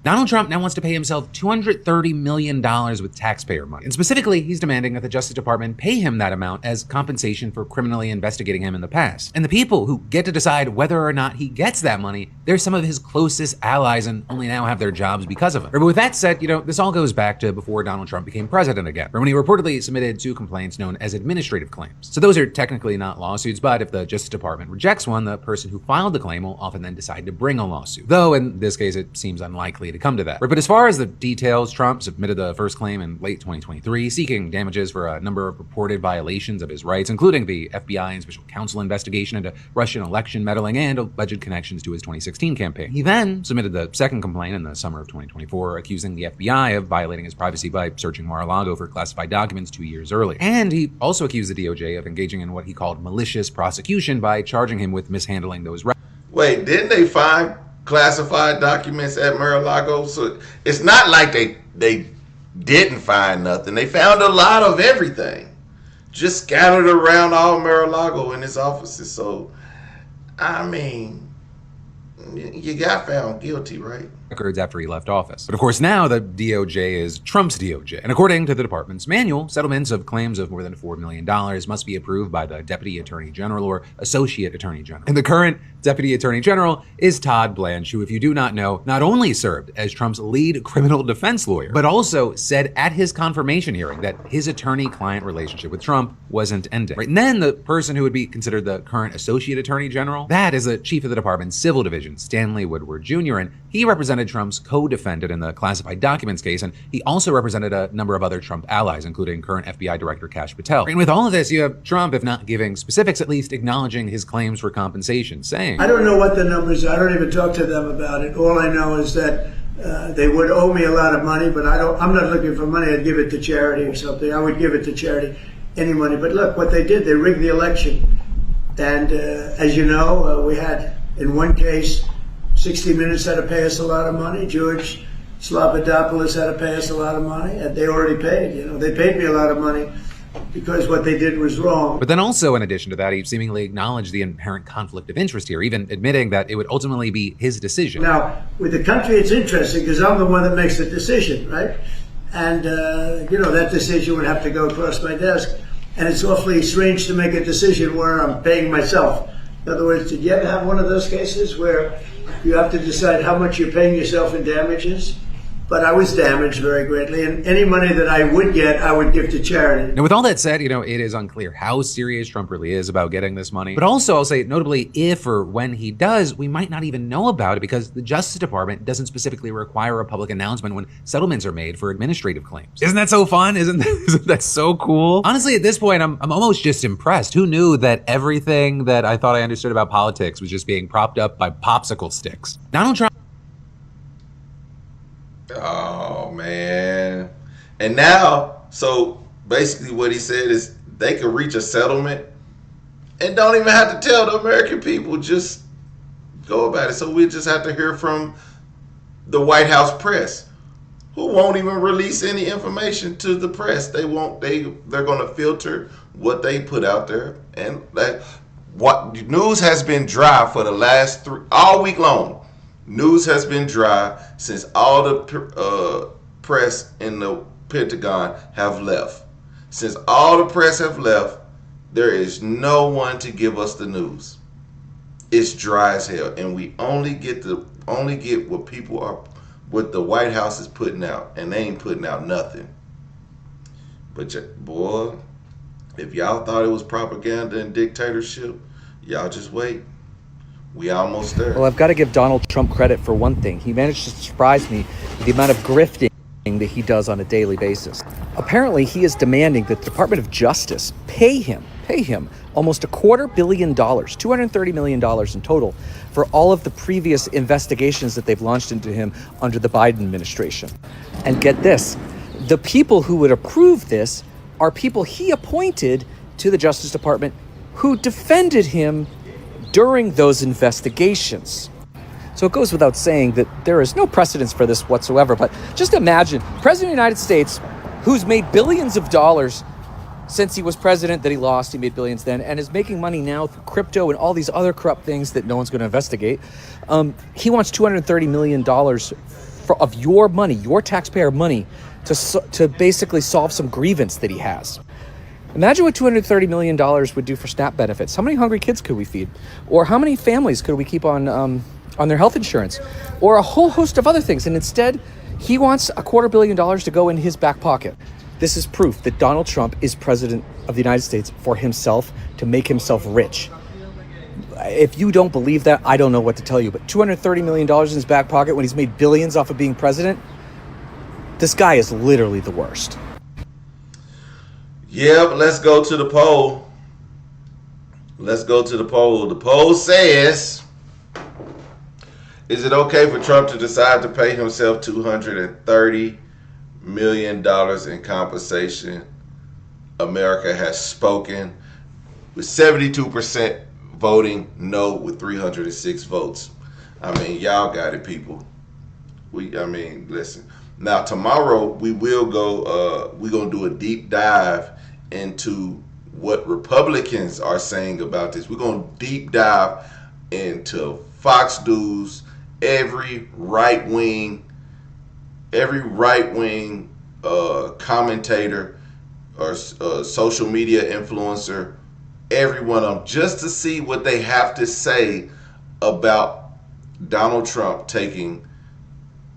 Donald Trump now wants to pay himself $230 million with taxpayer money. And specifically, he's demanding that the Justice Department pay him that amount as compensation for criminally investigating him in the past. And the people who get to decide whether or not he gets that money, they're some of his closest allies and only now have their jobs because of it. But with that said, this all goes back to before Donald Trump became president again, when he reportedly submitted 2 complaints known as administrative claims. So those are technically not lawsuits, but if the Justice Department rejects one, the person who filed the claim will often then decide to bring a lawsuit. Though in this case, it seems unlikely to come to that. But as far as the details, Trump submitted the first claim in late 2023, seeking damages for a number of reported violations of his rights, including the FBI and special counsel investigation into Russian election meddling and alleged connections to his 2016 campaign. He then submitted the second complaint in the summer of 2024, accusing the FBI of violating his privacy by searching Mar-a-Lago for classified documents 2 years earlier. And he also accused the DOJ of engaging in what he called malicious prosecution by charging him with mishandling those rights. Wait, didn't they find classified documents at Mar-a-Lago? So it's not like they didn't find nothing. They found a lot of everything, just scattered around all Mar-a-Lago in his offices. So, I mean, you got found guilty, right? Records after he left office. But of course now the DOJ is Trump's DOJ. And according to the department's manual, settlements of claims of more than $4 million must be approved by the Deputy Attorney General or Associate Attorney General. And the current Deputy Attorney General is Todd Blanche, who, if you do not know, not only served as Trump's lead criminal defense lawyer, but also said at his confirmation hearing that his attorney-client relationship with Trump wasn't ending. Right? And then the person who would be considered the current Associate Attorney General, that is the chief of the department's civil division, Stanley Woodward Jr., and he represented Trump's co-defendant in the classified documents case, and he also represented a number of other Trump allies, including current FBI Director Kash Patel. And with all of this, you have Trump, if not giving specifics, at least acknowledging his claims for compensation, saying, I don't know what the numbers are. I don't even talk to them about it. All I know is that they would owe me a lot of money, but I'm not looking for money. I'd give it to charity or something. I would give it to charity, any money. But look, what they did, they rigged the election. And as you know, we had, in one case, 60 Minutes had to pay us a lot of money. George Slobodanopoulos had to pay us a lot of money, and they already paid. They paid me a lot of money because what they did was wrong. But then also, in addition to that, he seemingly acknowledged the inherent conflict of interest here, even admitting that it would ultimately be his decision. Now, with the country, it's interesting because I'm the one that makes the decision, right? And, that decision would have to go across my desk. And it's awfully strange to make a decision where I'm paying myself. In other words, did you ever have one of those cases where you have to decide how much you're paying yourself in damages? But I was damaged very greatly, and any money that I would get, I would give to charity. Now, with all that said, it is unclear how serious Trump really is about getting this money. But also, I'll say, notably, if or when he does, we might not even know about it because the Justice Department doesn't specifically require a public announcement when settlements are made for administrative claims. Isn't that so fun? Isn't that so cool? Honestly, at this point, I'm almost just impressed. Who knew that everything that I thought I understood about politics was just being propped up by popsicle sticks? Donald Trump. Oh, man. And now, so basically what he said is they could reach a settlement and don't even have to tell the American people, just go about it. So we just have to hear from the White House press, who won't even release any information to the press. They're going to filter what they put out there. And what news has been dry for the last all week long. News has been dry since all the press in the Pentagon have left. Since all the press have left, there is no one to give us the news. It's dry as hell, and we only get what the White House is putting out, and they ain't putting out nothing. But boy, if y'all thought it was propaganda and dictatorship, y'all just wait. We almost there. Well, I've got to give Donald Trump credit for one thing. He managed to surprise me with the amount of grifting that he does on a daily basis. Apparently, he is demanding that the Department of Justice pay him almost $250 million, $230 million in total, for all of the previous investigations that they've launched into him under the Biden administration. And get this, The people who would approve this are people he appointed to the Justice Department who defended him during those investigations. So it goes without saying that there is no precedence for this whatsoever, but just imagine President of the United States, who's made billions of dollars since he was president, that he lost, he made billions then, and is making money now through crypto and all these other corrupt things that no one's going to investigate. He wants $230 million of your money, your taxpayer money, to basically solve some grievance that he has. Imagine what $230 million would do for SNAP benefits. How many hungry kids could we feed? Or how many families could we keep on their health insurance? Or a whole host of other things. And instead, he wants $250 million to go in his back pocket. This is proof that Donald Trump is president of the United States for himself, to make himself rich. If you don't believe that, I don't know what to tell you. But $230 million in his back pocket when he's made billions off of being president, this guy is literally the worst. Yeah, but let's go to the poll. Let's go to the poll. The poll says, is it okay for Trump to decide to pay himself $230 million in compensation? America has spoken, with 72% voting no with 306 votes. I mean, y'all got it, people. Listen. Now, tomorrow we will go, we're going to do a deep dive into what Republicans are saying about this. We're going to deep dive into Fox News, every right-wing commentator or social media influencer, every one of them, just to see what they have to say about Donald Trump taking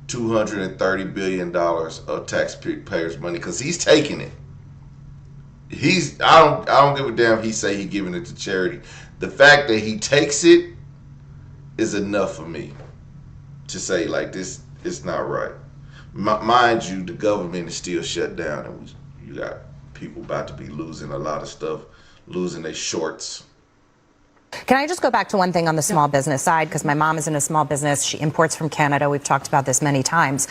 $230 billion of taxpayers' money, because he's taking it. I don't give a damn he say he giving it to charity. The fact that he takes it is enough for me to say, like, this is not right. Mind you, the government is still shut down, and you got people about to be losing a lot of stuff, losing their shorts. Can I just go back to one thing on the small business side? Because my mom is in a small business. She imports from Canada. We've talked about this many times.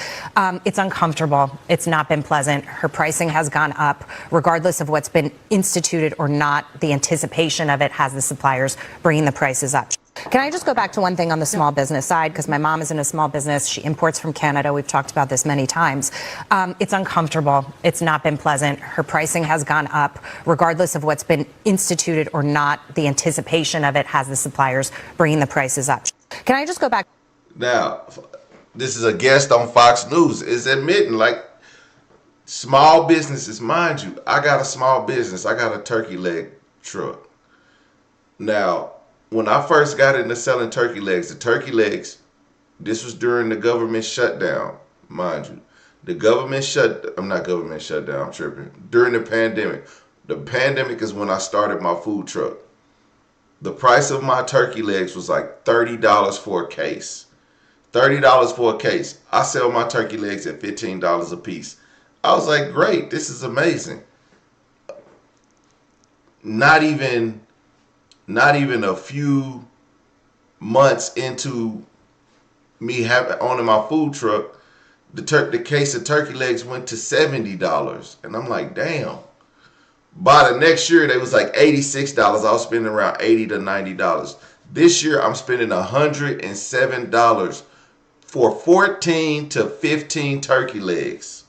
It's uncomfortable. It's not been pleasant. Her pricing has gone up. Regardless of what's been instituted or not, the anticipation of it has the suppliers bringing the prices up. Can I just go back to one thing on the small business side? Because my mom is in a small business. She imports from Canada. We've talked about this many times. It's uncomfortable. It's not been pleasant. Her pricing has gone up. Regardless of what's been instituted or not, the anticipation of it has the suppliers bringing the prices up. Can I just go back? Now, this is a guest on Fox News, is admitting, like, small businesses, mind you, I got a small business. I got a turkey leg truck. Now, when I first got into selling turkey legs, this was during the government shutdown, mind you. I'm tripping. During the pandemic. The pandemic is when I started my food truck. The price of my turkey legs was like $30 for a case. $30 for a case. I sell my turkey legs at $15 a piece. I was like, great, this is amazing. Not even a few months into me owning my food truck, the case of turkey legs went to $70. And I'm like, damn. By the next year, they was like $86. I was spending around $80 to $90. This year, I'm spending $107 for 14 to 15 turkey legs.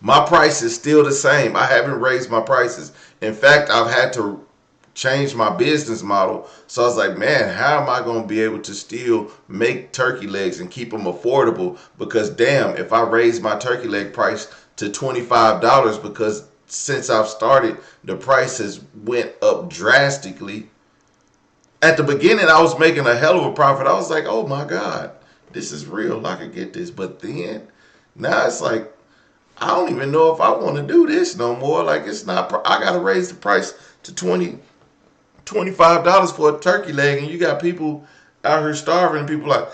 My price is still the same. I haven't raised my prices. In fact, I've had to change my business model. So I was like, man, how am I going to be able to still make turkey legs and keep them affordable? Because damn, if I raise my turkey leg price to $25, because since I've started, the price has went up drastically. At the beginning, I was making a hell of a profit. I was like, oh my God, this is real. I could get this. But then, now it's like, I don't even know if I want to do this no more. Like, it's not, I got to raise the price to $25 for a turkey leg, and you got people out here starving, and people like,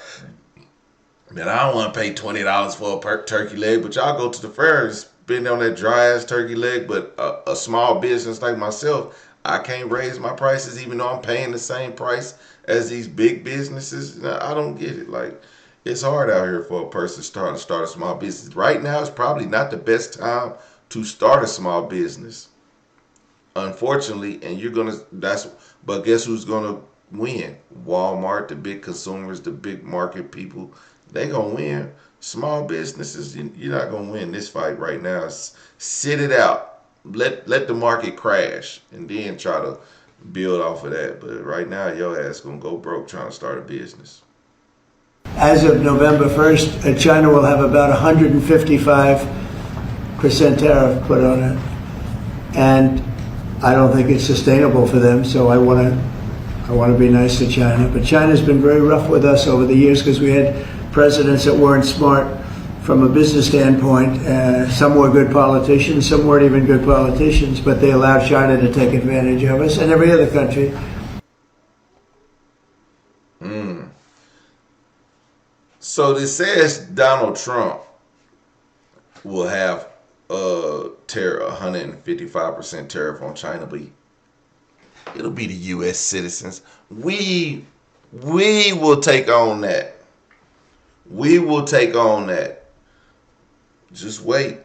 man, I don't want to pay $20 for a turkey leg, but y'all go to the fair and spend on that dry ass turkey leg. But a small business like myself, I can't raise my prices even though I'm paying the same price as these big businesses. I don't get it. Like, It's hard out here for a person to start a small business. Right now is probably not the best time to start a small business. Unfortunately, and but guess who's gonna win? Walmart, the big consumers, the big market people, they gonna win. Small businesses, you're not gonna win this fight right now. Sit it out. Let the market crash and then try to build off of that. But right now, your ass gonna go broke trying to start a business. As of November 1st, China will have about 155% tariff put on it. And I don't think it's sustainable for them, so I want to be nice to China. But China's been very rough with us over the years because we had presidents that weren't smart from a business standpoint. Some were good politicians, some weren't even good politicians, but they allowed China to take advantage of us and every other country. So this says Donald Trump will have a 155% tariff on China, but it'll be the U.S. citizens. We will take on that. We will take on that. Just wait.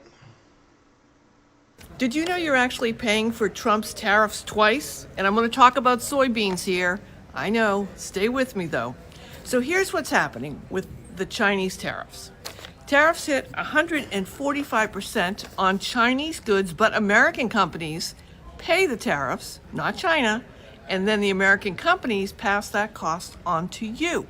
Did you know you're actually paying for Trump's tariffs twice? And I'm going to talk about soybeans here. I know. Stay with me, though. So here's what's happening with the Chinese tariffs. Tariffs hit 145% on Chinese goods, but American companies pay the tariffs, not China, and then the American companies pass that cost on to you.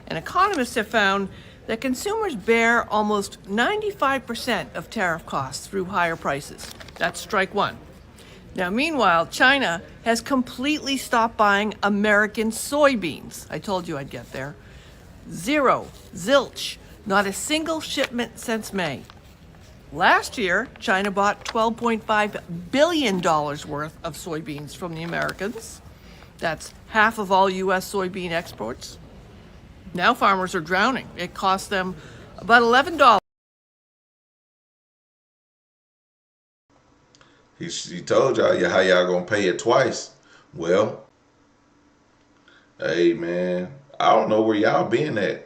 And economists have found that consumers bear almost 95% of tariff costs through higher prices. That's strike one. Now, meanwhile, China has completely stopped buying American soybeans. I told you I'd get there. Zero, zilch, not a single shipment since May. Last year, China bought $12.5 billion worth of soybeans from the Americans. That's half of all U.S. soybean exports. Now farmers are drowning. It costs them about $11. He told y'all how y'all gonna pay it twice. Well, hey man, I don't know where y'all been at,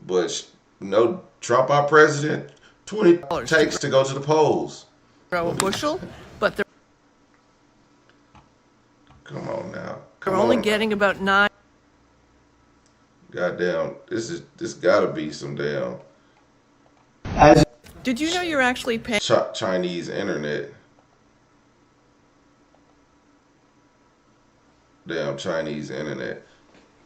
but Trump our president, 20 takes to go to the polls. A bushel, but they're Come on now. they're only getting about 9. Goddamn, this gotta be some damn Did you know you're actually paying Chinese internet? Damn Chinese internet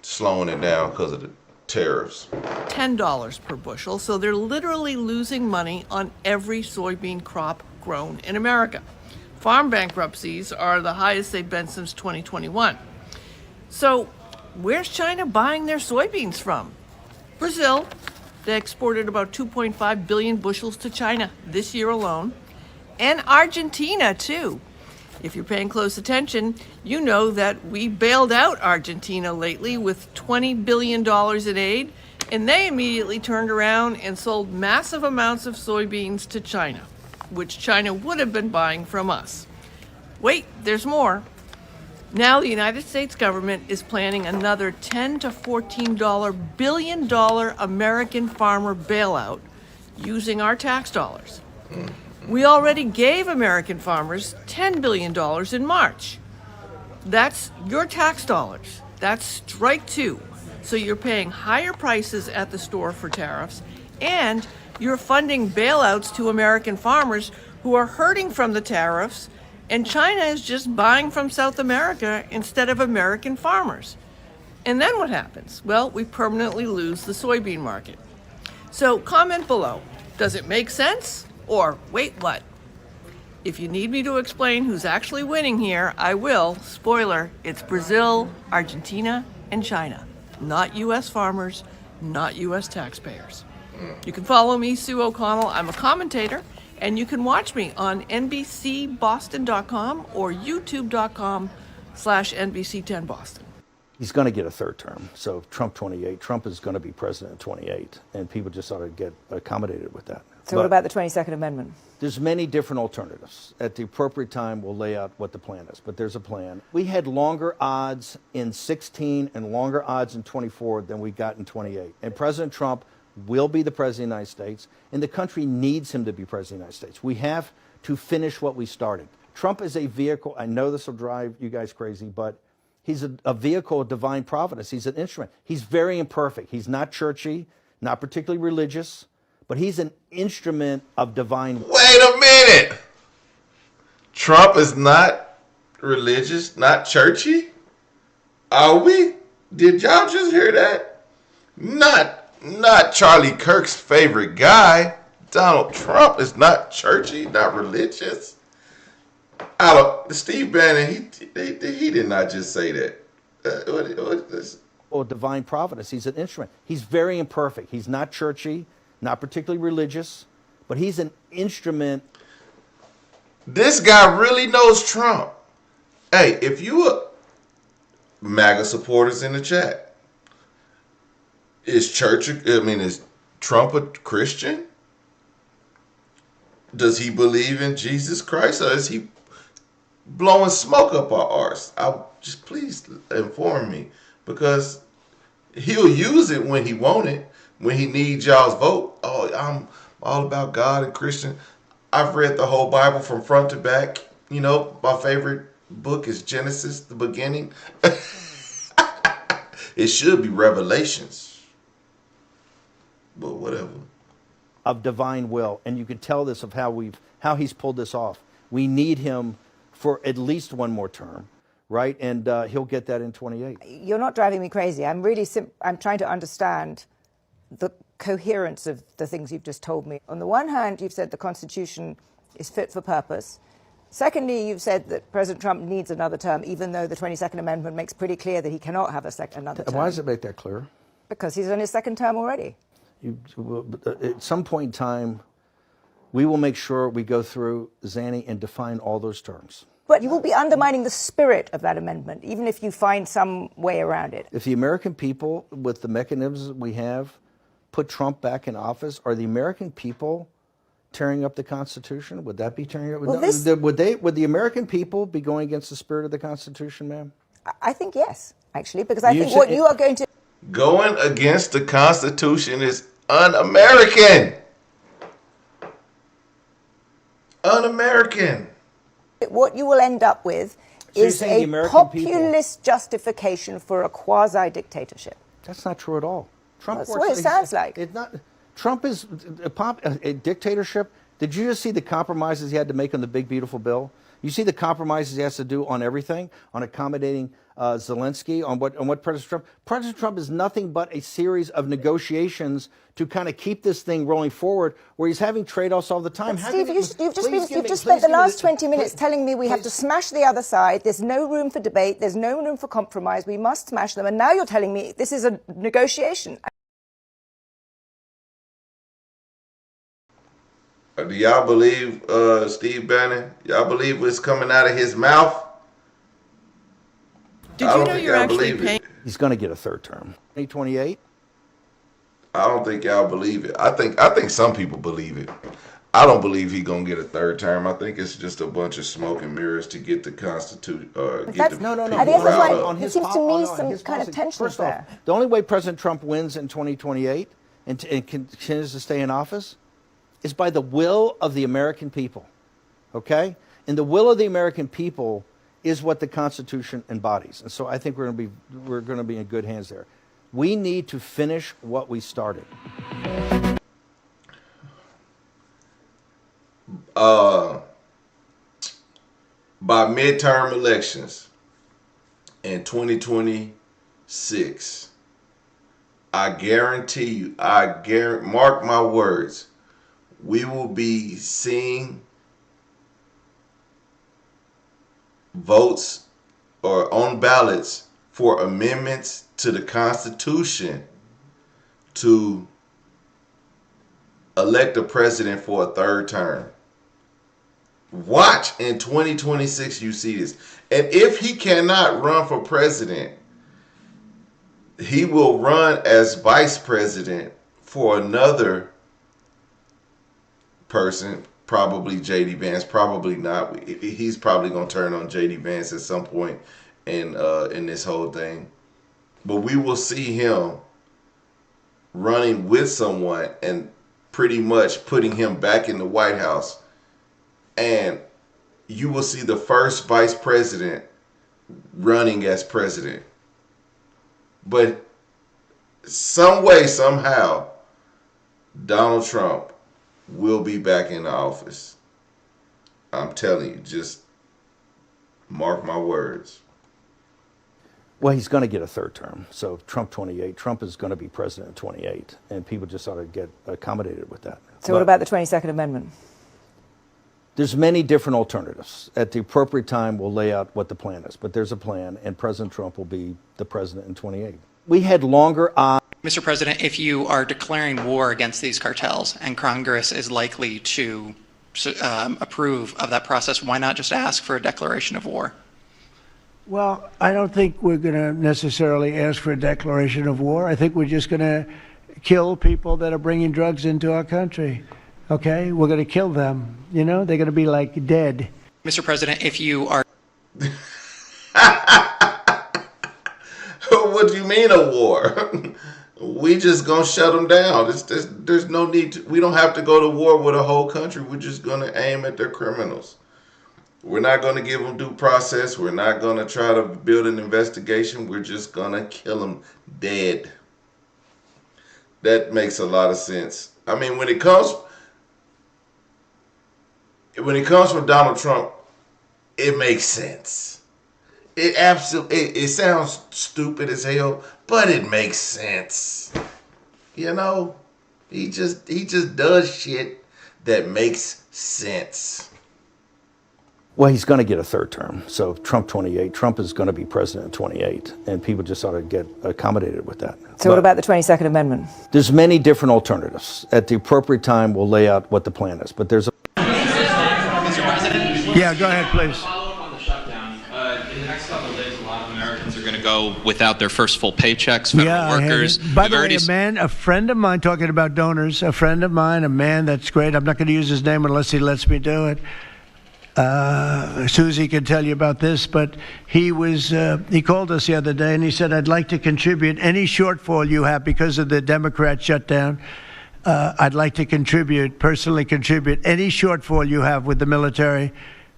slowing it down because of the tariffs. $10 per bushel, so they're literally losing money on every soybean crop grown in America. Farm bankruptcies are the highest they've been since 2021. So where's China buying their soybeans from? Brazil. They exported about 2.5 billion bushels to China this year alone. And Argentina, too. If you're paying close attention, you know that we bailed out Argentina lately with $20 billion in aid, and they immediately turned around and sold massive amounts of soybeans to China, which China would have been buying from us. Wait, there's more. Now the United States government is planning another $10 to $14 billion American farmer bailout using our tax dollars. We already gave American farmers $10 billion in March. That's your tax dollars. That's strike two. So you're paying higher prices at the store for tariffs, and you're funding bailouts to American farmers who are hurting from the tariffs, and China is just buying from South America instead of American farmers. And then what happens? Well, we permanently lose the soybean market. So comment below. Does it make sense? Or wait, what? If you need me to explain who's actually winning here, I will. Spoiler, it's Brazil, Argentina, and China. Not U.S. farmers, not U.S. taxpayers. You can follow me, Sue O'Connell. I'm a commentator, and you can watch me on NBCBoston.com or YouTube.com/NBC10Boston. He's going to get a third term. So Trump 28. Trump is going to be president in 28, and people just ought to get accommodated with that. So what about the 22nd Amendment? There's many different alternatives. At the appropriate time, we'll lay out what the plan is, but there's a plan. We had longer odds in 16 and longer odds in 24 than we got in 28. And President Trump will be the President of the United States, and the country needs him to be President of the United States. We have to finish what we started. Trump is a vehicle. I know this will drive you guys crazy, but he's a vehicle of divine providence. He's an instrument. He's very imperfect. He's not churchy, not particularly religious, but he's an instrument of divine. Wait a minute. Trump is not religious, not churchy? Are we? Did y'all just hear that? Not Charlie Kirk's favorite guy. Donald Trump is not churchy, not religious. Steve Bannon, he did not just say that. What this? Or divine providence. He's an instrument. He's very imperfect. He's not churchy, not particularly religious, but he's an instrument. This guy really knows Trump. Hey, if you are MAGA supporters in the chat, is Trump a Christian? Does he believe in Jesus Christ, or is he blowing smoke up our arse? Just please inform me, because he'll use it when he want it, when he needs y'all's vote. Oh, I'm all about God and Christian. I've read the whole Bible from front to back. You know, my favorite book is Genesis, the beginning. It should be Revelations, but whatever. Of divine will, and you can tell this of how he's pulled this off. We need him for at least one more term, right? And he'll get that in 28. You're not driving me crazy. I'm trying to understand the coherence of the things you've just told me. On the one hand, you've said the Constitution is fit for purpose. Secondly, you've said that President Trump needs another term, even though the 22nd Amendment makes pretty clear that he cannot have another term. Why does it make that clear? Because he's on his second term already. At some point in time, we will make sure we go through, Zanny, and define all those terms. But you will be undermining the spirit of that amendment, even if you find some way around it. If the American people, with the mechanisms we have, put Trump back in office, are the American people tearing up the Constitution? Would that be tearing up? Well, would the American people be going against the spirit of the Constitution, ma'am? I think yes, actually, because I think what you are going to... Going against the Constitution is un-American. Un-American. What you will end up with is a populist justification for a quasi-dictatorship. That's not true at all. Trump That's what it sounds like. Trump is a dictatorship. Did you just see the compromises he had to make on the big, beautiful bill? You see the compromises he has to do on everything, on accommodating Zelensky, on what President Trump. President Trump is nothing but a series of negotiations to kind of keep this thing rolling forward, where he's having trade-offs all the time. But Steve, you've just spent the last 20 minutes telling me we have to smash the other side. There's no room for debate. There's no room for compromise. We must smash them. And now you're telling me this is a negotiation. Do y'all believe Steve Bannon? Y'all believe what's coming out of his mouth? Did you know you're actually paying? He's going to get a third term. 2028? I don't think y'all believe it. I think some people believe it. I don't believe he's going to get a third term. I think it's just a bunch of smoke and mirrors to get the Constitution. Get the no. It seems to me some kind of tension there. The only way President Trump wins in 2028 and continues to stay in office is by the will of the American people, okay? And the will of the American people is what the Constitution embodies. And so I think we're going to be in good hands there. We need to finish what we started. By midterm elections in 2026, I guarantee you, mark my words, we will be seeing votes or on ballots for amendments to the Constitution to elect a president for a third term. Watch in 2026 you see this. And if he cannot run for president, he will run as vice president for another person, probably J.D. Vance, probably not. He's probably going to turn on J.D. Vance at some point in this whole thing. But we will see him running with someone and pretty much putting him back in the White House. And you will see the first vice president running as president. But some way, somehow, Donald Trump will be back in the office. I'm telling you, just mark my words. Well, he's going to get a third term. So Trump 28. Trump is going to be president in 28. And people just ought to get accommodated with that. So what about the 22nd Amendment? There's many different alternatives. At the appropriate time, we'll lay out what the plan is. But there's a plan, and President Trump will be the president in 28. We had longer odds. Mr. President, if you are declaring war against these cartels and Congress is likely to approve of that process, why not just ask for a declaration of war? Well, I don't think we're going to necessarily ask for a declaration of war. I think we're just going to kill people that are bringing drugs into our country. Okay? We're going to kill them. You know, they're going to be like dead. Mr. President, if you are... What do you mean a war? We just going to shut them down. There's no need to... We don't have to go to war with a whole country. We're just going to aim at their criminals. We're not going to give them due process. We're not going to try to build an investigation. We're just going to kill them dead. That makes a lot of sense. I mean, when it comes from Donald Trump, it makes sense. It sounds stupid as hell, but it makes sense. You know, he just does shit that makes sense. Well, he's going to get a third term. So Trump 28. Trump is going to be president in 28. And people just ought to get accommodated with that. So what about the 22nd Amendment? There's many different alternatives. At the appropriate time, we'll lay out what the plan is. But there's a... Mr. President? Yeah, go ahead, please. Follow up on the shutdown. In the next couple of days, a lot of Americans are going to go without their first full paychecks, federal workers. By the way, a friend of mine, talking about donors, a friend of mine, a man that's great. I'm not going to use his name unless he lets me do it. Susie can tell you about this, but he called us the other day and he said, I'd like to contribute any shortfall you have because of the Democrat shutdown. I'd like to personally contribute any shortfall you have with the military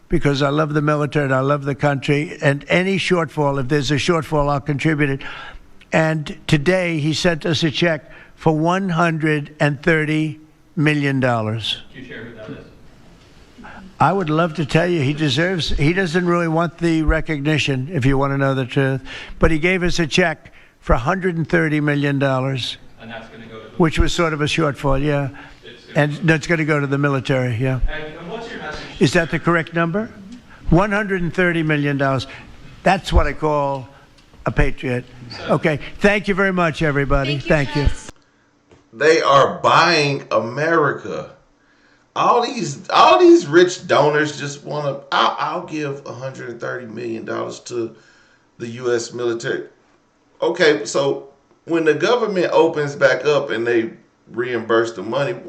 because I love the military and I love the country. And any shortfall, if there's a shortfall, I'll contribute it. And today he sent us a check for $130 million. Can you share who that is? I would love to tell you he doesn't really want the recognition, if you want to know the truth, but he gave us a check for $130 million, And that's going to go to the... which was sort of a shortfall, yeah. And that's going to go to the military, yeah. And what's your message? Is that the correct number? $130 million. That's what I call a patriot. Okay, thank you very much, everybody. Thank you. They are buying America. All these rich donors just want to. I'll give $130 million to the U.S. military. Okay, so when the government opens back up and they reimburse the money,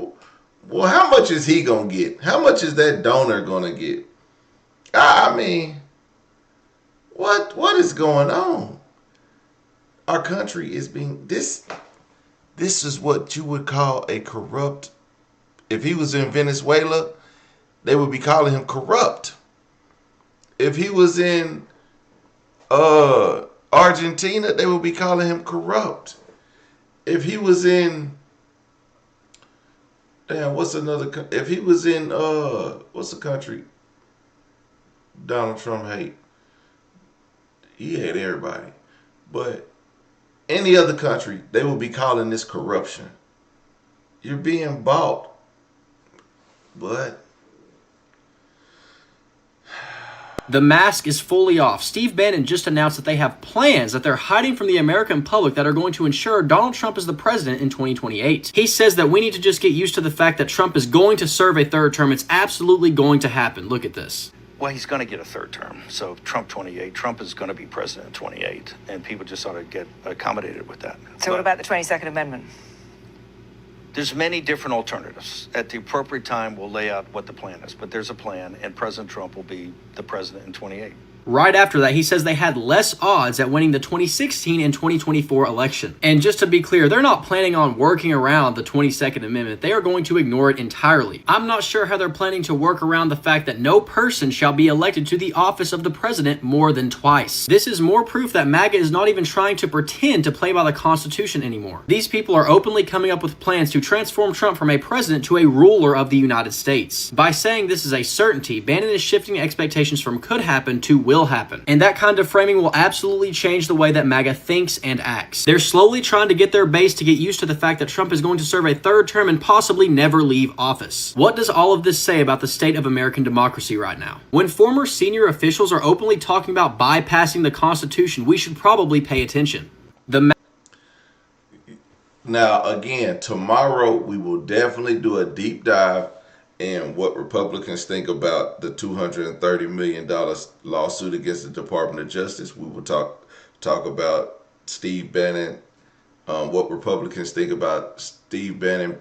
well, how much is he gonna get? How much is that donor gonna get? I mean, what is going on? Our country is being this is what you would call a corrupt. If he was in Venezuela, they would be calling him corrupt. If he was in Argentina, they would be calling him corrupt. If he was in if he was in what's the country Donald Trump hate? He hate everybody. But any other country, they would be calling this corruption. You're being bought. But the mask is fully off. Steve Bannon just announced that they have plans that they're hiding from the American public that are going to ensure Donald Trump is the president in 2028. He says that we need to just get used to the fact that Trump is going to serve a third term. It's absolutely going to happen. Look at this. Well, he's going to get a third term. So Trump 28. Trump is going to be president in 28. And people just ought to get accommodated with that. So what about the 22nd Amendment? There's many different alternatives. At the appropriate time, we'll lay out what the plan is, but there's a plan, and President Trump will be the president in 28. Right after that, he says they had less odds at winning the 2016 and 2024 election. And just to be clear, they're not planning on working around the 22nd Amendment. They are going to ignore it entirely. I'm not sure how they're planning to work around the fact that no person shall be elected to the office of the president more than twice. This is more proof that MAGA is not even trying to pretend to play by the Constitution anymore. These people are openly coming up with plans to transform Trump from a president to a ruler of the United States. By saying this is a certainty, Bannon is shifting expectations from could happen to will happen. And that kind of framing will absolutely change the way that MAGA thinks and acts. They're slowly trying to get their base to get used to the fact that Trump is going to serve a third term and possibly never leave office. What does all of this say about the state of American democracy right now? When former senior officials are openly talking about bypassing the Constitution, we should probably pay attention. Now, again, tomorrow we will definitely do a deep dive in what Republicans think about the $230 million lawsuit against the Department of Justice. We will talk about Steve Bannon, what Republicans think about Steve Bannon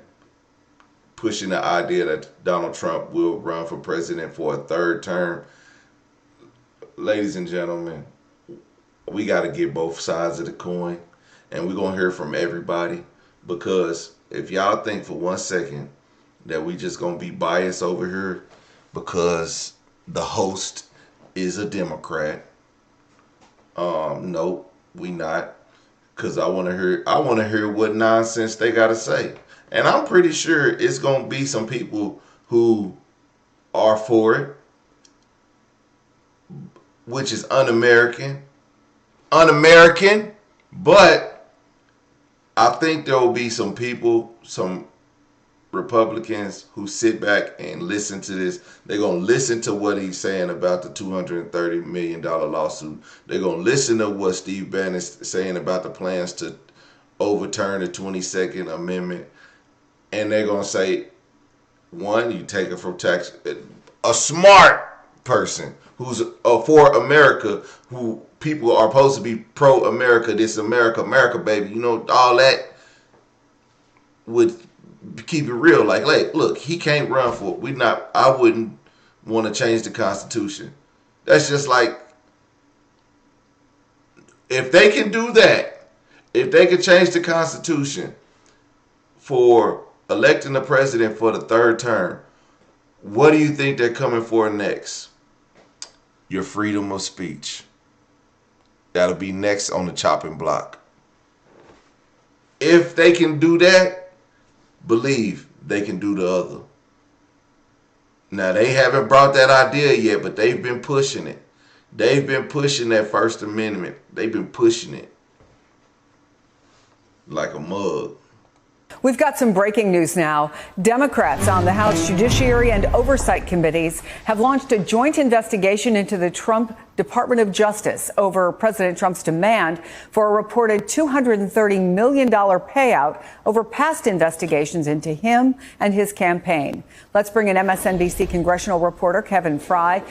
pushing the idea that Donald Trump will run for president for a third term. Ladies and gentlemen, we got to get both sides of the coin, and we're going to hear from everybody, because if y'all think for 1 second that we just gonna be biased over here because the host is a Democrat, nope, we not. Cause I wanna hear what nonsense they gotta say. And I'm pretty sure it's gonna be some people who are for it, which is un-American, but I think there will be some people, some Republicans who sit back and listen to this. They're going to listen to what he's saying about the $230 million lawsuit. They're going to listen to what Steve Bannon is saying about the plans to overturn the 22nd Amendment. And they're going to say, one, you take it from tax. A smart person who's for America, who people are supposed to be pro-America, this America, baby. You know, all that would keep it real. Like, look, he can't run for it. I wouldn't want to change the Constitution. That's just like, if they can do that, if they can change the Constitution for electing the president for the third term, what do you think they're coming for next? Your freedom of speech. That'll be next on the chopping block. If they can do that, believe they can do the other. Now, they haven't brought that idea yet, but they've been pushing it. They've been pushing that First Amendment. They've been pushing it like a mug. We've got some breaking news now. Democrats on the House Judiciary and Oversight Committees have launched a joint investigation into the Trump Department of Justice over President Trump's demand for a reported $230 million payout over past investigations into him and his campaign. Let's bring in MSNBC congressional reporter Kevin Fry.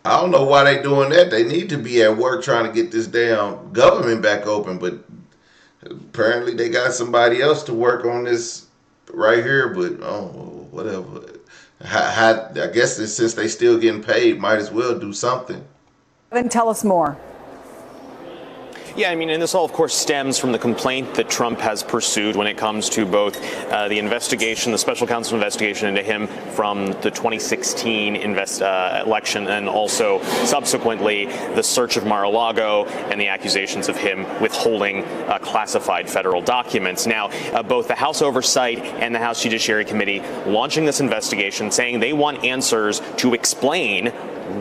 I don't know why they're doing that. They need to be at work trying to get this damn government back open, but apparently they got somebody else to work on this right here, but whatever. I guess since they still getting paid, might as well do something. Tell us more. Yeah, I mean, and this all, of course, stems from the complaint that Trump has pursued when it comes to both the investigation, the special counsel investigation into him from the 2016 election, and also subsequently the search of Mar-a-Lago and the accusations of him withholding classified federal documents. Now, both the House Oversight and the House Judiciary Committee launching this investigation, saying they want answers to explain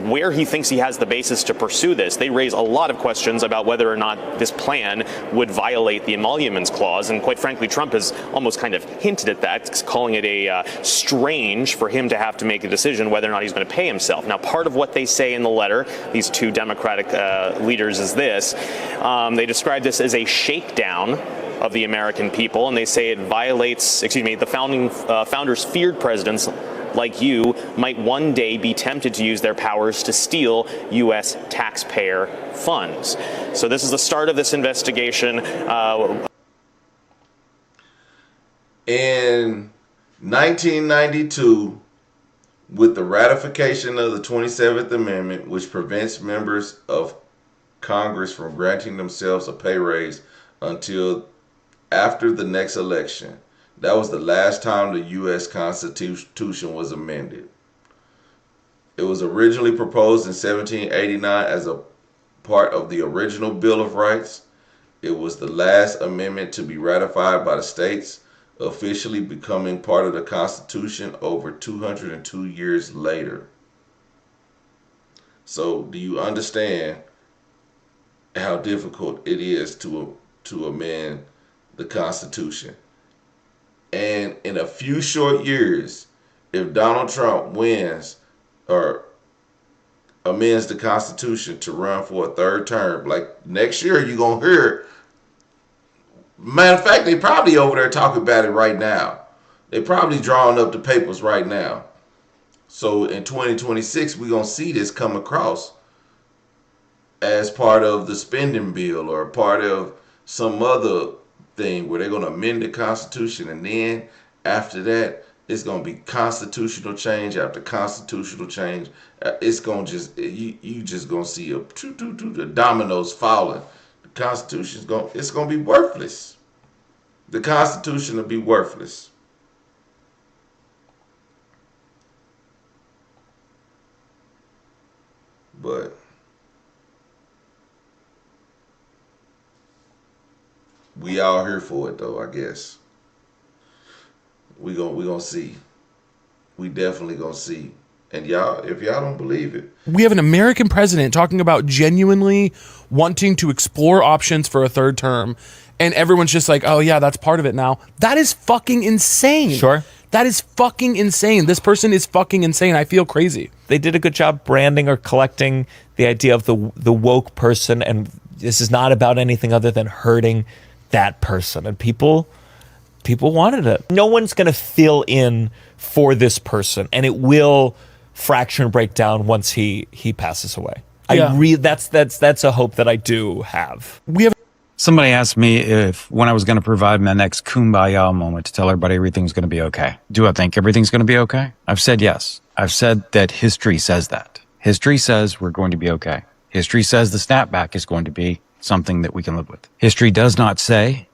where he thinks he has the basis to pursue this. They raise a lot of questions about whether or not this plan would violate the emoluments clause, and quite frankly, Trump has almost kind of hinted at that, calling it strange for him to have to make a decision whether or not he's going to pay himself. Now, part of what they say in the letter, these two Democratic leaders, is this. They describe this as a shakedown of the American people, and they say it violates, the founders feared presidents like you might one day be tempted to use their powers to steal U.S. taxpayer funds. So this is the start of this investigation. In 1992, with the ratification of the 27th Amendment, which prevents members of Congress from granting themselves a pay raise until after the next election, that was the last time the U.S. Constitution was amended. It was originally proposed in 1789 as a part of the original Bill of Rights. It was the last amendment to be ratified by the states, officially becoming part of the Constitution over 202 years later. So, do you understand how difficult it is to amend the Constitution? And in a few short years, if Donald Trump wins or amends the Constitution to run for a third term, like next year, you're going to hear. Matter of fact, they probably over there talking about it right now. They probably drawing up the papers right now. So in 2026, we're going to see this come across as part of the spending bill or part of some other thing where they're going to amend the Constitution. And then after that, it's going to be constitutional change after constitutional change. It's going to just, you just going to see the dominoes falling. The Constitution's it's going to be worthless. The Constitution will be worthless. But we all here for it though, I guess. We gonna see. We definitely gonna see. And y'all, if y'all don't believe it, we have an American president talking about genuinely wanting to explore options for a third term, and everyone's just like, oh yeah, that's part of it now. That is fucking insane. Sure. That is fucking insane. This person is fucking insane. I feel crazy. They did a good job branding or collecting the idea of the woke person, and this is not about anything other than hurting that person. And people wanted it. No one's going to fill in for this person, and it will fracture and break down once he passes away. Yeah. That's a hope that I do have. We have. Somebody asked me when I was going to provide my next kumbaya moment to tell everybody everything's going to be okay. Do I think everything's going to be okay? I've said yes. I've said that history says that. History says we're going to be okay. History says the snapback is going to be something that we can live with. History does not say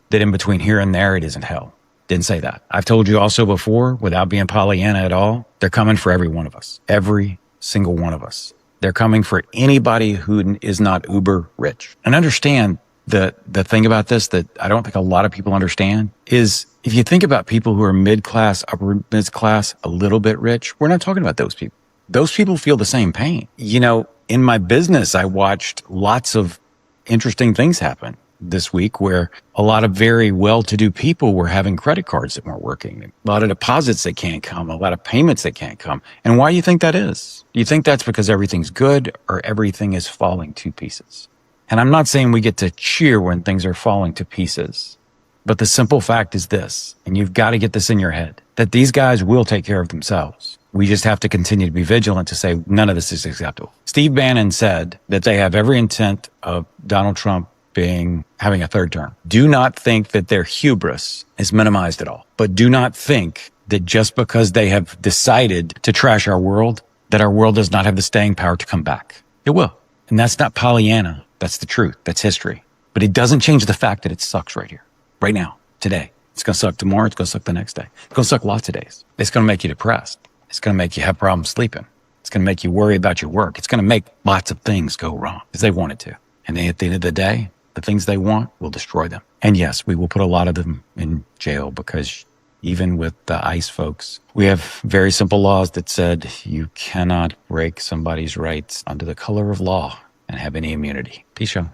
that in between here and there, it isn't hell. Didn't say that. I've told you also before, without being Pollyanna at all, they're coming for every one of us. Every single one of us. They're coming for anybody who is not uber rich. And understand the thing about this that I don't think a lot of people understand is if you think about people who are mid-class, upper mid-class, a little bit rich, we're not talking about those people. Those people feel the same pain. You know, in my business, I watched lots of interesting things happen this week where a lot of very well-to-do people were having credit cards that weren't working, a lot of deposits that can't come, a lot of payments that can't come. And why do you think that is? Do you think that's because everything's good or everything is falling to pieces? And I'm not saying we get to cheer when things are falling to pieces, but the simple fact is this, and you've got to get this in your head, that these guys will take care of themselves. We just have to continue to be vigilant to say none of this is acceptable. Steve Bannon said that they have every intent of Donald Trump having a third term. Do not think that their hubris is minimized at all. But do not think that just because they have decided to trash our world, that our world does not have the staying power to come back. It will. And that's not Pollyanna. That's the truth. That's history. But it doesn't change the fact that it sucks right here, right now, today. It's going to suck tomorrow. It's going to suck the next day. It's going to suck lots of days. It's going to make you depressed. It's going to make you have problems sleeping. It's going to make you worry about your work. It's going to make lots of things go wrong because they want it to. And at the end of the day, the things they want will destroy them. And yes, we will put a lot of them in jail because even with the ICE folks, we have very simple laws that said you cannot break somebody's rights under the color of law and have any immunity. Peace out.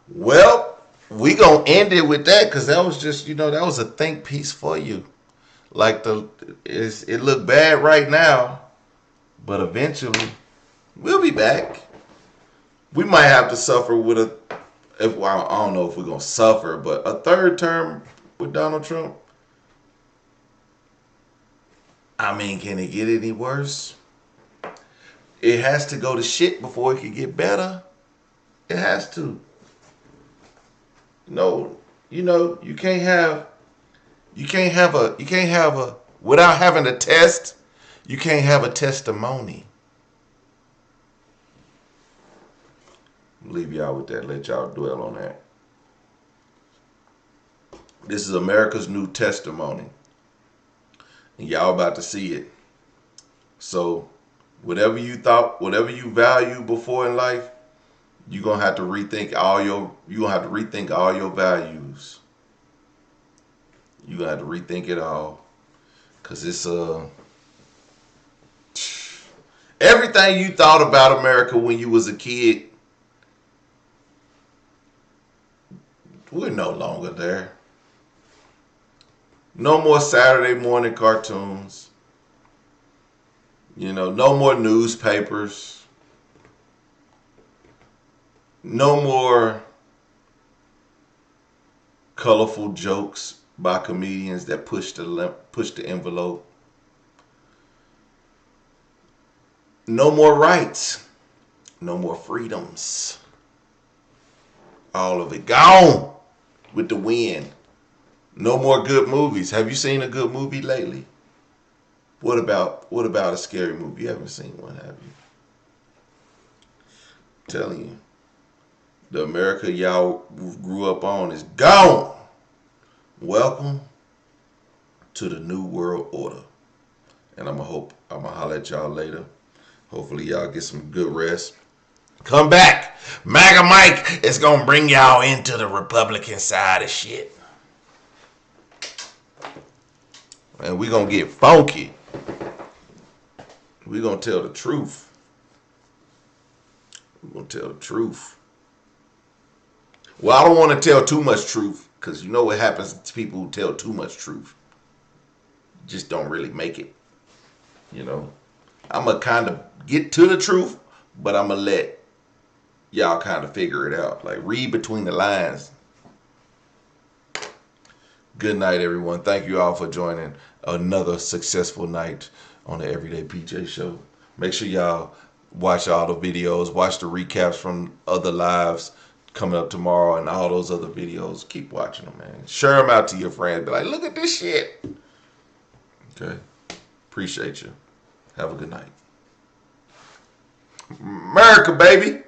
Well, we gonna end it with that because that was just, that was a think piece for you. Like it looked bad right now, but eventually we'll be back. We might have to suffer with I don't know if we're going to suffer, but a third term with Donald Trump. I mean, can it get any worse? It has to go to shit before it can get better. It has to. You know, you can't have a without having a test, you can't have a testimony. I'll leave y'all with that. Let y'all dwell on that. This is America's new testimony. And y'all about to see it. So whatever you thought, whatever you value before in life, you're gonna have to rethink all your values. You're gonna have to rethink it all. Cause it's everything you thought about America when you was a kid, we're no longer there. No more Saturday morning cartoons. You know, no more newspapers. No more colorful jokes by comedians that push the envelope. No more rights. No more freedoms. All of it gone with the wind. No more good movies. Have you seen a good movie lately? What about a scary movie? You haven't seen one, have you? I'm telling you. The America y'all grew up on is gone. Welcome to the New World Order. And I'm gonna holler at y'all later. Hopefully y'all get some good rest. Come back. MAGA Mike is gonna bring y'all into the Republican side of shit. And we gonna get funky. We gonna tell the truth. We gonna tell the truth. Well, I don't want to tell too much truth, because you know what happens to people who tell too much truth. Just don't really make it. You know? I'm going to kind of get to the truth, but I'm going to let y'all kind of figure it out. Like, read between the lines. Good night, everyone. Thank you all for joining another successful night on the Everyday PJ Show. Make sure y'all watch all the videos. Watch the recaps from other lives coming up tomorrow and all those other videos. Keep watching them, man. Share them out to your friends. Be like, look at this shit. Okay. Appreciate you. Have a good night. America, baby.